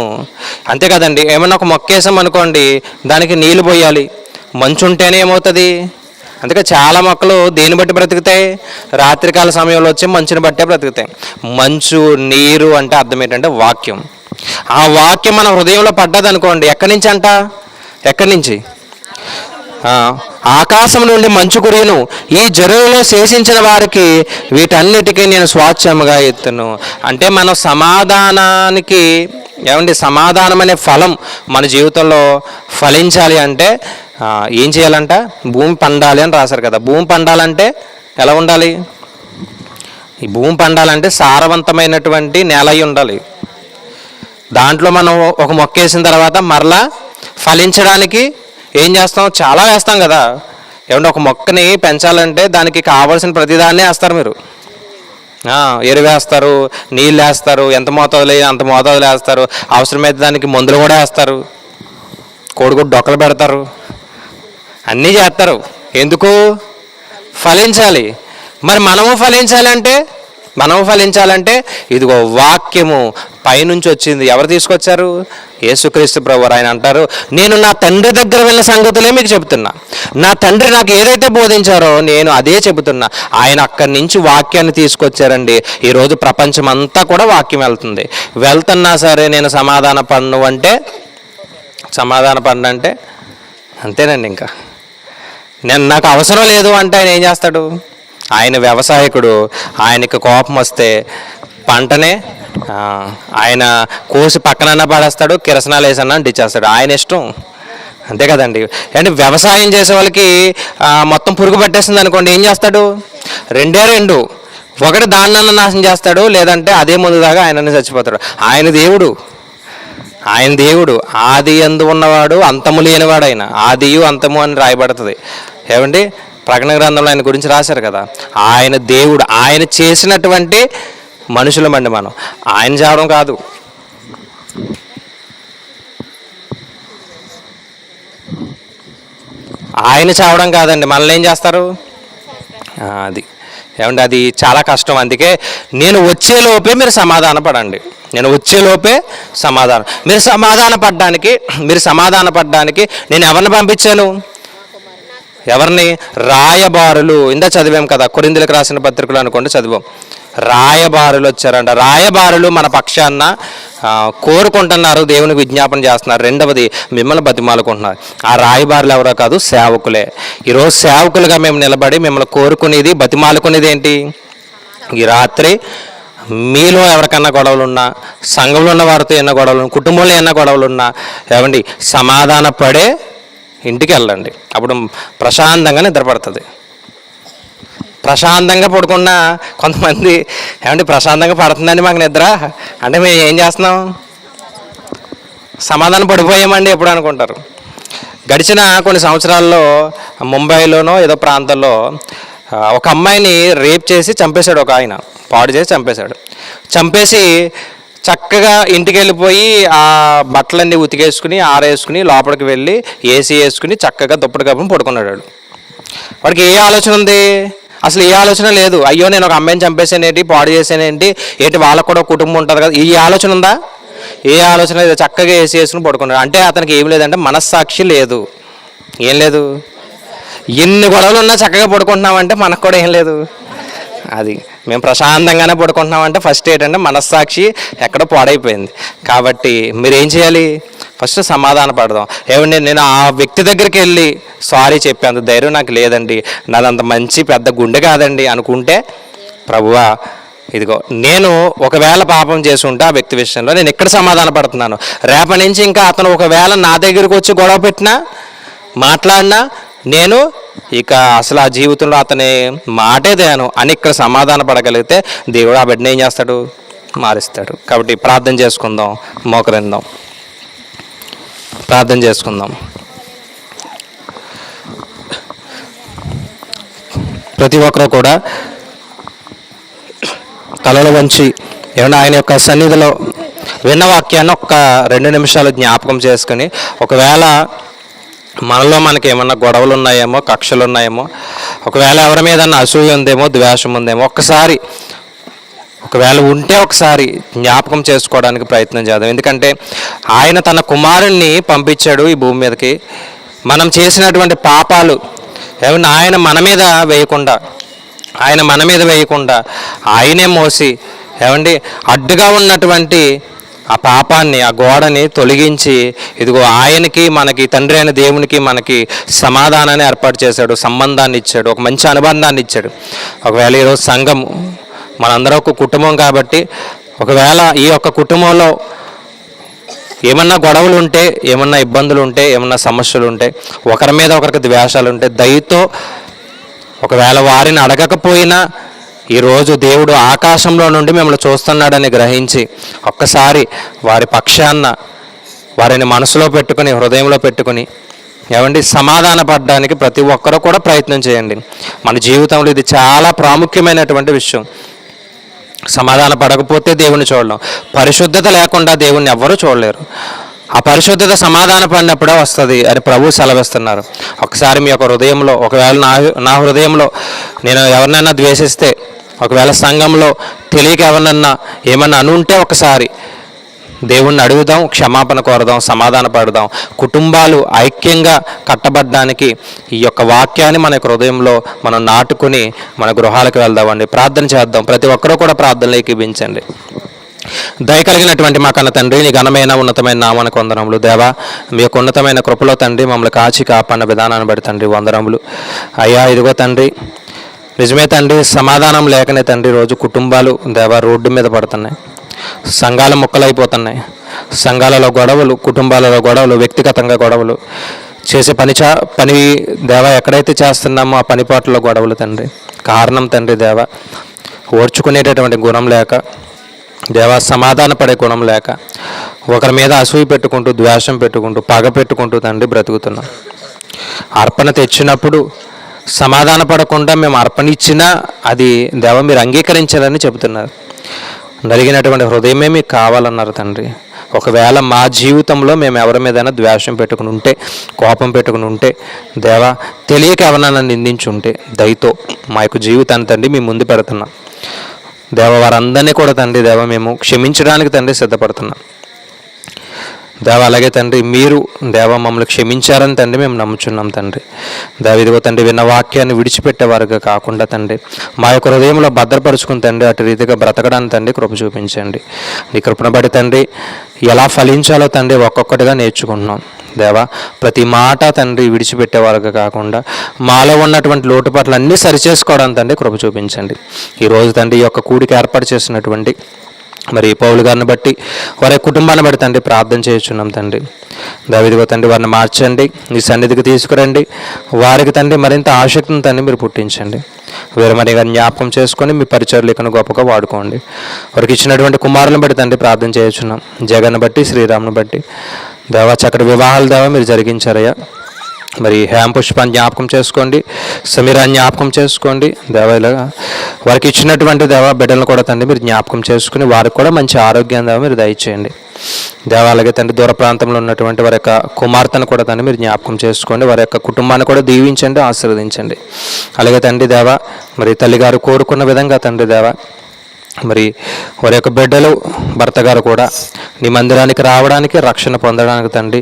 అంతే కదండి. ఏమన్నా ఒక మొక్క వేసాం అనుకోండి, దానికి నీళ్లు పోయాలి, మంచు ఉంటేనే ఏమవుతుంది. అందుకే చాలా మొక్కలు దేని బట్టి బ్రతుకుతాయి, రాత్రికాల సమయంలో వచ్చే మంచుని బట్టే బ్రతుకుతాయి. మంచు నీరు అంటే అర్థం ఏంటంటే వాక్యం. ఆ వాక్యం మన హృదయంలో పడ్డది అనుకోండి, ఎక్కడి నుంచి అంట, ఎక్కడి నుంచి, ఆకాశం నుండి మంచు కురియును, ఈ జరువులో శేషించిన వారికి వీటన్నిటికీ నేను స్వాచ్ఛముగా ఎత్తును. అంటే మన సమాధానానికి ఏమండి, సమాధానం అనే ఫలం మన జీవితంలో ఫలించాలి అంటే ఏం చేయాలంట, భూమి పండాలి అని రాశారు కదా. భూమి పండాలంటే ఎలా ఉండాలి, ఈ భూమి పండాలంటే సారవంతమైనటువంటి నేల అయి ఉండాలి. దాంట్లో మనం ఒక మొక్క వేసిన తర్వాత మరలా ఫలించడానికి ఏం చేస్తాం, చాలా వేస్తాం కదా. ఏమంటే ఒక మొక్కని పెంచాలంటే దానికి కావాల్సిన ప్రతిదాన్ని వేస్తారు మీరు. ఎరువు వేస్తారు, నీళ్ళు వేస్తారు, ఎంత మోతాదులు అంత మోతాదులు వేస్తారు, అవసరమైతే దానికి మందులు కూడా వేస్తారు, కోడిగుడ్డు డొక్కలు పెడతారు, అన్నీ చేస్తారు. ఎందుకు, ఫలించాలి. మరి మనము ఫలించాలంటే ఇదిగో వాక్యము పైనుంచి వచ్చింది. ఎవరు తీసుకొచ్చారు, యేసుక్రీస్తు ప్రభువారు. ఆయన అంటారు, నేను నా తండ్రి దగ్గర వెళ్ళిన సంగతులే మీకు చెబుతున్నా, నా తండ్రి నాకు ఏదైతే బోధించారో నేను అదే చెబుతున్నా. ఆయన అక్కడి నుంచి వాక్యాన్ని తీసుకొచ్చారండి. ఈరోజు ప్రపంచం అంతా కూడా వాక్యం వెళ్తున్నా సరే నేను సమాధాన పడను అంటే అంతేనండి. ఇంకా నాకు అవసరం లేదు అంటే ఆయన ఏం చేస్తాడు, ఆయన వ్యవసాయకుడు. ఆయనకి కోపం వస్తే పంటనే ఆయన కోసి పక్కనన్నా పడేస్తాడు, కిరసనాలు వేసన్నా అంటించేస్తాడు, ఆయన ఇష్టం. అంతే కదండి. అంటే వ్యవసాయం చేసే వాళ్ళకి మొత్తం పురుగు పట్టేస్తుంది అనుకోండి, ఏం చేస్తాడు, రెండు ఒకటి దాన్నన్నా నాశనం చేస్తాడు, లేదంటే అదే ముందు దాకా ఆయనని చచ్చిపోతాడు. ఆయన దేవుడు ఆది యందు ఉన్నవాడు, అంతము లేనివాడు. ఆయన ఆదియు అంతము అని రాయబడుతుంది. ఏమండి, ప్రకటన గ్రంథంలో ఆయన గురించి రాశారు కదా. ఆయన దేవుడు, ఆయన చేసినటువంటి మనుషులమండి మనం. ఆయన చావడం కాదు, ఆయన చావడం కాదండి, మనల్ని ఏం చేస్తారు. అది ఏమండి, అది చాలా కష్టం. అందుకే నేను వచ్చేలోపే మీరు సమాధాన పడండి. మీరు సమాధాన పడ్డానికి నేను ఎవరిని పంపించాను, ఎవరిని, రాయబారులు. ఇందా చదివాం కదా, కొరింథీయులకు రాసిన పత్రికలు అనుకోండి, చదివాం. రాయబారులు వచ్చారంట. రాయబారులు మన పక్షాన కోరుకుంటున్నారు, దేవునికి విజ్ఞాపన చేస్తున్నారు. రెండవది, మిమ్మల్ని బతిమాలుకుంటున్నారు. ఆ రాయబారులు ఎవరో కాదు, సేవకులే. ఈరోజు సేవకులుగా మేము నిలబడి మిమ్మల్ని కోరుకునేది, బతిమాలుకునేది ఏంటి, ఈ రాత్రి మీలో ఎవరికన్నా గొడవలున్నా, సంఘంలో ఉన్న వారితో ఎన్న గొడవలు, కుటుంబంలో ఎన్న గొడవలున్నా, ఏమండి సమాధాన పడే ఇంటికి వెళ్ళండి. అప్పుడు ప్రశాంతంగా నిద్రపడుతుంది. ప్రశాంతంగా పడుకున్నా కొంతమంది ఏమంటే ప్రశాంతంగా పడుతుందండి మాకు నిద్ర అంటే మేము ఏం చేస్తున్నాం, సమాధానం పడిపోయామండి ఎప్పుడు అనుకుంటారు. గడిచిన కొన్ని సంవత్సరాల్లో ముంబైలోనో ఏదో ప్రాంతంలో ఒక అమ్మాయిని రేప్ చేసి చంపేశాడు. ఒక ఆయన పాడు చేసి చంపేసి చక్కగా ఇంటికి వెళ్ళిపోయి ఆ బట్టలన్నీ ఉతికేసుకుని ఆరేసుకుని లోపలికి వెళ్ళి ఏసీ వేసుకుని చక్కగా దుప్పటి కప్పుని పడుకున్నాడు. వాడికి ఏ ఆలోచన ఉంది, అసలు ఏ ఆలోచన లేదు. అయ్యో నేను ఒక అమ్మాయిని చంపేసానేంటి, పాడు చేసానేంటి, ఏంటి వాళ్ళకు కూడా కుటుంబం ఉంటుంది కదా, ఈ ఆలోచన ఉందా, ఏ ఆలోచన లేదు. చక్కగా ఏసీ వేసుకుని పడుకున్నాడు. అంటే అతనికి ఏం లేదంటే మనస్సాక్షి లేదు. ఏం లేదు, ఎన్ని గొడవలు ఉన్నా చక్కగా పడుకుంటున్నామంటే మనకు కూడా ఏం లేదు. అది మేము ప్రశాంతంగానే పడుకుంటున్నామంటే ఫస్ట్ ఏంటంటే మనస్సాక్షి ఎక్కడో పాడైపోయింది. కాబట్టి మీరు ఏం చేయాలి, ఫస్ట్ సమాధాన పడదాం. ఏమండి నేను ఆ వ్యక్తి దగ్గరికి వెళ్ళి సారీ చెప్పేంత ధైర్యం నాకు లేదండి, నాదంత మంచి పెద్ద గుండె కాదండి అనుకుంటే, ప్రభువా ఇదిగో నేను ఒకవేళ పాపం చేసి ఉంటే ఆ వ్యక్తి విషయంలో నేను ఎక్కడ సమాధాన పడుతున్నాను, రేపటి నుంచి ఇంకా అతను ఒకవేళ నా దగ్గరికి వచ్చి గొడవ పెట్టినా మాట్లాడినా నేను ఇక అసలు ఆ జీవితంలో అతని మాటే దేను అని ఇక్కడ సమాధాన పడగలిగితే దేవుడు ఆ బిడ్డను ఏం చేస్తాడు, మారుస్తాడు. కాబట్టి ప్రార్థన చేసుకుందాం, మోకరిందాం, ప్రార్థన చేసుకుందాం. ప్రతి ఒక్కరు కూడా తలలు వంచి ఏమన్నా ఆయన యొక్క సన్నిధిలో విన్న వాక్యాన్ని ఒక్క 2 నిమిషాలు జ్ఞాపకం చేసుకుని, ఒకవేళ మనలో మనకి ఏమన్నా గొడవలు ఉన్నాయేమో, కక్షలు ఉన్నాయేమో, ఒకవేళ ఎవరి మీద అసూయ ఉందేమో, ద్వేషం ఉందేమో, ఒక్కసారి ఒకవేళ ఉంటే ఒకసారి జ్ఞాపకం చేసుకోవడానికి ప్రయత్నం చేద్దాం. ఎందుకంటే ఆయన తన కుమారుణ్ణి పంపించాడు ఈ భూమి మీదకి. మనం చేసినటువంటి పాపాలు ఏమన్నా ఆయన మన మీద వేయకుండా ఆయనే మోసి ఏమండి అడ్డుగా ఉన్నటువంటి ఆ పాపాన్ని, ఆ గోడని తొలగించి ఇదిగో ఆయనకి మనకి తండ్రి అయిన దేవునికి మనకి సమాధానాన్ని ఏర్పాటు చేశాడు, సంబంధాన్ని ఇచ్చాడు, ఒక మంచి అనుబంధాన్ని ఇచ్చాడు. ఒకవేళ ఈరోజు సంఘం మనందరం ఒక కుటుంబం కాబట్టి ఒకవేళ ఈ యొక్క కుటుంబంలో ఏమన్నా గొడవలు ఉంటే, ఏమన్నా ఇబ్బందులు ఉంటే, ఏమన్నా సమస్యలు ఉంటే, ఒకరి మీద ఒకరికి ద్వేషాలు ఉంటే దయతో ఒకవేళ వారిని అడగకపోయినా ఈరోజు దేవుడు ఆకాశంలో నుండి మిమ్మల్ని చూస్తున్నాడని గ్రహించి ఒక్కసారి వారి పక్షాన వారిని మనసులో పెట్టుకుని, హృదయంలో పెట్టుకుని ఏమండి సమాధాన పడడానికి ప్రతి ఒక్కరూ కూడా ప్రయత్నం చేయండి. మన జీవితంలో ఇది చాలా ప్రాముఖ్యమైనటువంటి విషయం. సమాధాన పడకపోతే దేవుణ్ణి చూడలేం. పరిశుద్ధత లేకుండా దేవుణ్ణి ఎవ్వరూ చూడలేరు. ఆ పరిశుద్ధత సమాధాన పడినప్పుడే వస్తుంది అని ప్రభువు సెలవిస్తున్నారు. ఒకసారి మీ యొక్క హృదయంలో, ఒకవేళ నా హృదయంలో నేను ఎవరినైనా ద్వేషిస్తే, ఒకవేళ సంఘంలో తెలియక ఎవరినన్నా ఏమన్నా అనుంటే ఒకసారి దేవుణ్ణి అడుగుదాం, క్షమాపణ కోరదాం, సమాధాన పడదాం. కుటుంబాలు ఐక్యంగా కట్టబడ్డానికి ఈ యొక్క వాక్యాన్ని మన యొక్క హృదయంలో మనం నాటుకుని మన గృహాలకు వెళ్దామండి. ప్రార్థన చేద్దాం. ప్రతి ఒక్కరూ కూడా ప్రార్థనలు ఏకీభించండి. దయ కలిగినటువంటి మా కన్న తండ్రి, నీ ఘనమైన ఉన్నతమైన నామానికి వందనములు. దేవా, మీ యొక్క ఉన్నతమైన కృపలో తండ్రి మమ్మల్ని కాచి కాపాడిన విధానాన్ని బట్టి తండ్రి వందనములు. అయ్యా ఇదిగో తండ్రి, నిజమే తండ్రి, సమాధానం లేకనే తండ్రి రోజు కుటుంబాలు దేవా రోడ్డు మీద పడుతున్నాయి, సంఘాలు ముక్కలైపోతున్నాయి. సంఘాలలో గొడవలు, కుటుంబాలలో గొడవలు, వ్యక్తిగతంగా గొడవలు, చేసే పని దేవా ఎక్కడైతే చేస్తున్నామో ఆ పనిపాట్లలో గొడవలు తండ్రి. కారణం తండ్రి దేవా ఓర్చుకునేటటువంటి గుణం లేక, దేవా సమాధాన పడే గుణం లేక, ఒకరి మీద అసూయ పెట్టుకుంటూ, ద్వేషం పెట్టుకుంటూ, పగ పెట్టుకుంటూ తండ్రి బ్రతుకుతున్నాం. అర్పణ తెచ్చినప్పుడు సమాధాన పడకుండా మేము అర్పణ ఇచ్చినా అది దేవా మీరు అంగీకరించాలని చెబుతున్నారు. నలిగినటువంటి హృదయమే మీకు కావాలన్నారు తండ్రి. ఒకవేళ మా జీవితంలో మేము ఎవరి మీదైనా ద్వేషం పెట్టుకుని ఉంటే, కోపం పెట్టుకుని ఉంటే, దేవా తెలియక ఎవరైనా నిందించుంటే దయతో మా యొక్క జీవితాన్ని తండ్రి మీ ముందు పెడుతున్నాం. దేవ వారందరినీ కూడా తండ్రి దేవ మేము క్షమించడానికి తండ్రి సిద్ధపడుతున్నాం. దేవ అలాగే తండ్రి మీరు దేవ మమ్మల్ని క్షమించారని తండ్రి మేము నమ్ముచున్నాం తండ్రి. దేవ ఇదిగో తండ్రి విన్న వాక్యాన్ని విడిచిపెట్టేవారుగా కాకుండా తండ్రి మా యొక్క హృదయంలో భద్రపరుచుకుని తండ్రి అటు రీతిగా బ్రతకడానికి తండ్రి కృప చూపించండి. నీ కృపను బట్టి తండ్రి ఎలా ఫలించాలో తండ్రి ఒక్కొక్కటిగా నేర్చుకుంటున్నాం. దేవా ప్రతి మాట తండ్రి విడిచిపెట్టేవారుగా కాకుండా మాలో ఉన్నటువంటి లోటుపాట్లు అన్నీ సరిచేసుకోవడానికి తండ్రి కృప చూపించండి. ఈరోజు తండ్రి ఈ యొక్క కూడికి ఏర్పాటు చేసినటువంటి మరి పౌలు గారిని బట్టి, వారి కుటుంబాన్ని బట్టి తండ్రి ప్రార్థన చేస్తున్నాం తండ్రి. దావీదుగా తండ్రి వారిని మార్చండి, నీ సన్నిధికి తీసుకురండి. వారికి తండ్రి మరింత ఆసక్తిని తండ్రి మీరు పుట్టించండి. వీరమణి గారిని జ్ఞాపకం చేసుకొని మీ పరిచర్యలను గొప్పగా వాడుకోండి. వారికి ఇచ్చినటువంటి కుమారులను బట్టి తండ్రి ప్రార్థన చేస్తున్నాం. జగన్ బట్టి, శ్రీరామ్ను బట్టి దేవా చక్కటి వివాహాలు దేవా మీరు జరిగించారయ్యా. మరి హేమ పుష్పాన్ని జ్ఞాపకం చేసుకోండి, సమీరాన్ని జ్ఞాపకం చేసుకోండి. దేవాలుగా వారికి ఇచ్చినటువంటి దేవా బిడ్డలను కూడా తండ్రి మీరు జ్ఞాపకం చేసుకుని వారికి కూడా మంచి ఆరోగ్యం దేవా మీరు దయచేయండి. దేవాలగే తండ్రి దూర ప్రాంతంలో ఉన్నటువంటి వారి యొక్క కుమార్తెను కూడా తండ్రి మీరు జ్ఞాపకం చేసుకోండి. వారి యొక్క కుటుంబాన్ని కూడా దీవించండి, ఆశీర్వదించండి. అలాగే తండ్రి దేవా మరి తల్లిగారు కోరుకున్న విధంగా తండ్రి దేవా మరి వారి యొక్క బిడ్డలు, భర్త గారు కూడా నీ మందిరానికి రావడానికి, రక్షణ పొందడానికి తండ్రి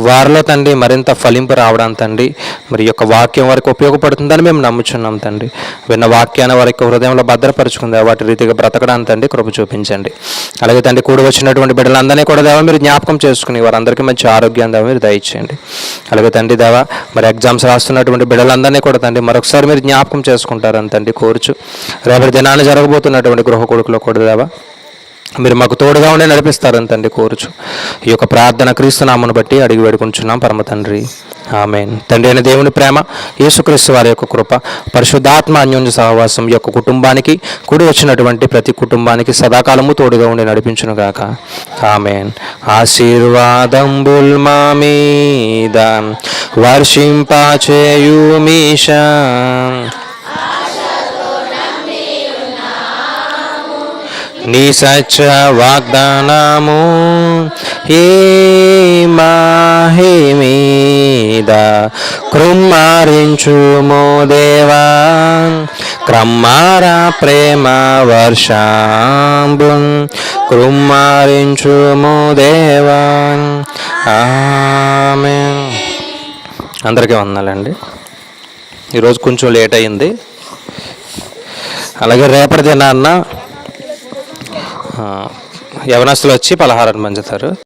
వారిలో తండ్రి మరింత ఫలింపు రావడానికి తండ్రి మరి యొక్క వాక్యం వారికి ఉపయోగపడుతుందని మేము నమ్ముచున్నాం తండ్రి. విన్న వాక్యాన్ని వారి యొక్క హృదయంలో భద్రపరుచుకుంది, వాటి రీతిగా బ్రతకడానికి తండ్రి కృప చూపించండి. అలాగే తండ్రి కూడి వచ్చినటువంటి బిడ్డలందరినీ కూడా దేవా మీరు జ్ఞాపకం చేసుకుని వారందరికీ మంచి ఆరోగ్యాన్ని దేవా మీరు దయచేయండి. అలాగే తండ్రి దేవా మరి ఎగ్జామ్స్ రాస్తున్నటువంటి బిడ్డలందరినీ కూడా తండ్రి మరొకసారి మీరు జ్ఞాపకం చేసుకుంటారని తండ్రి కోరుచు. రేపటి దినాన్ని జరగబోతున్నటువంటి గృహ కొడుకులో కూడా దేవా మీరు మాకు తోడుగా ఉండి నడిపిస్తారని తండ్రి కోరుచు. ఈ యొక్క ప్రార్థన క్రీస్తు నామమును బట్టి అడిగి వేడుకుంటున్నాం పరమ తండ్రి, ఆమేన్. తండ్రి అయిన దేవుని ప్రేమ, యేసుక్రీస్తు వారి యొక్క కృప, పరిశుద్ధాత్మ అన్యోన్య సహవాసం ఈ యొక్క కుటుంబానికి, కూడి వచ్చినటువంటి ప్రతి కుటుంబానికి సదాకాలము తోడుగా ఉండి నడిపించునుగాక, ఆమేన్. ఆశీర్వాదంబుల్ మా మీద వర్షింపచేయుమీశా, నీ సత్య వాగ్దానము ఏ మాహి మీద కృమ్మరించుమో దేవా, క్రమ్మారా ప్రేమ వర్షాంబున్ కృమ్మారించుము దేవా. ఆమేన్. అందరికీ వందనాలండి. ఈరోజు కొంచెం లేట్ అయింది. అలాగే రేపటి దినాన్న యవనస్తులు వచ్చి పలహారాన్ని పంచుతారు.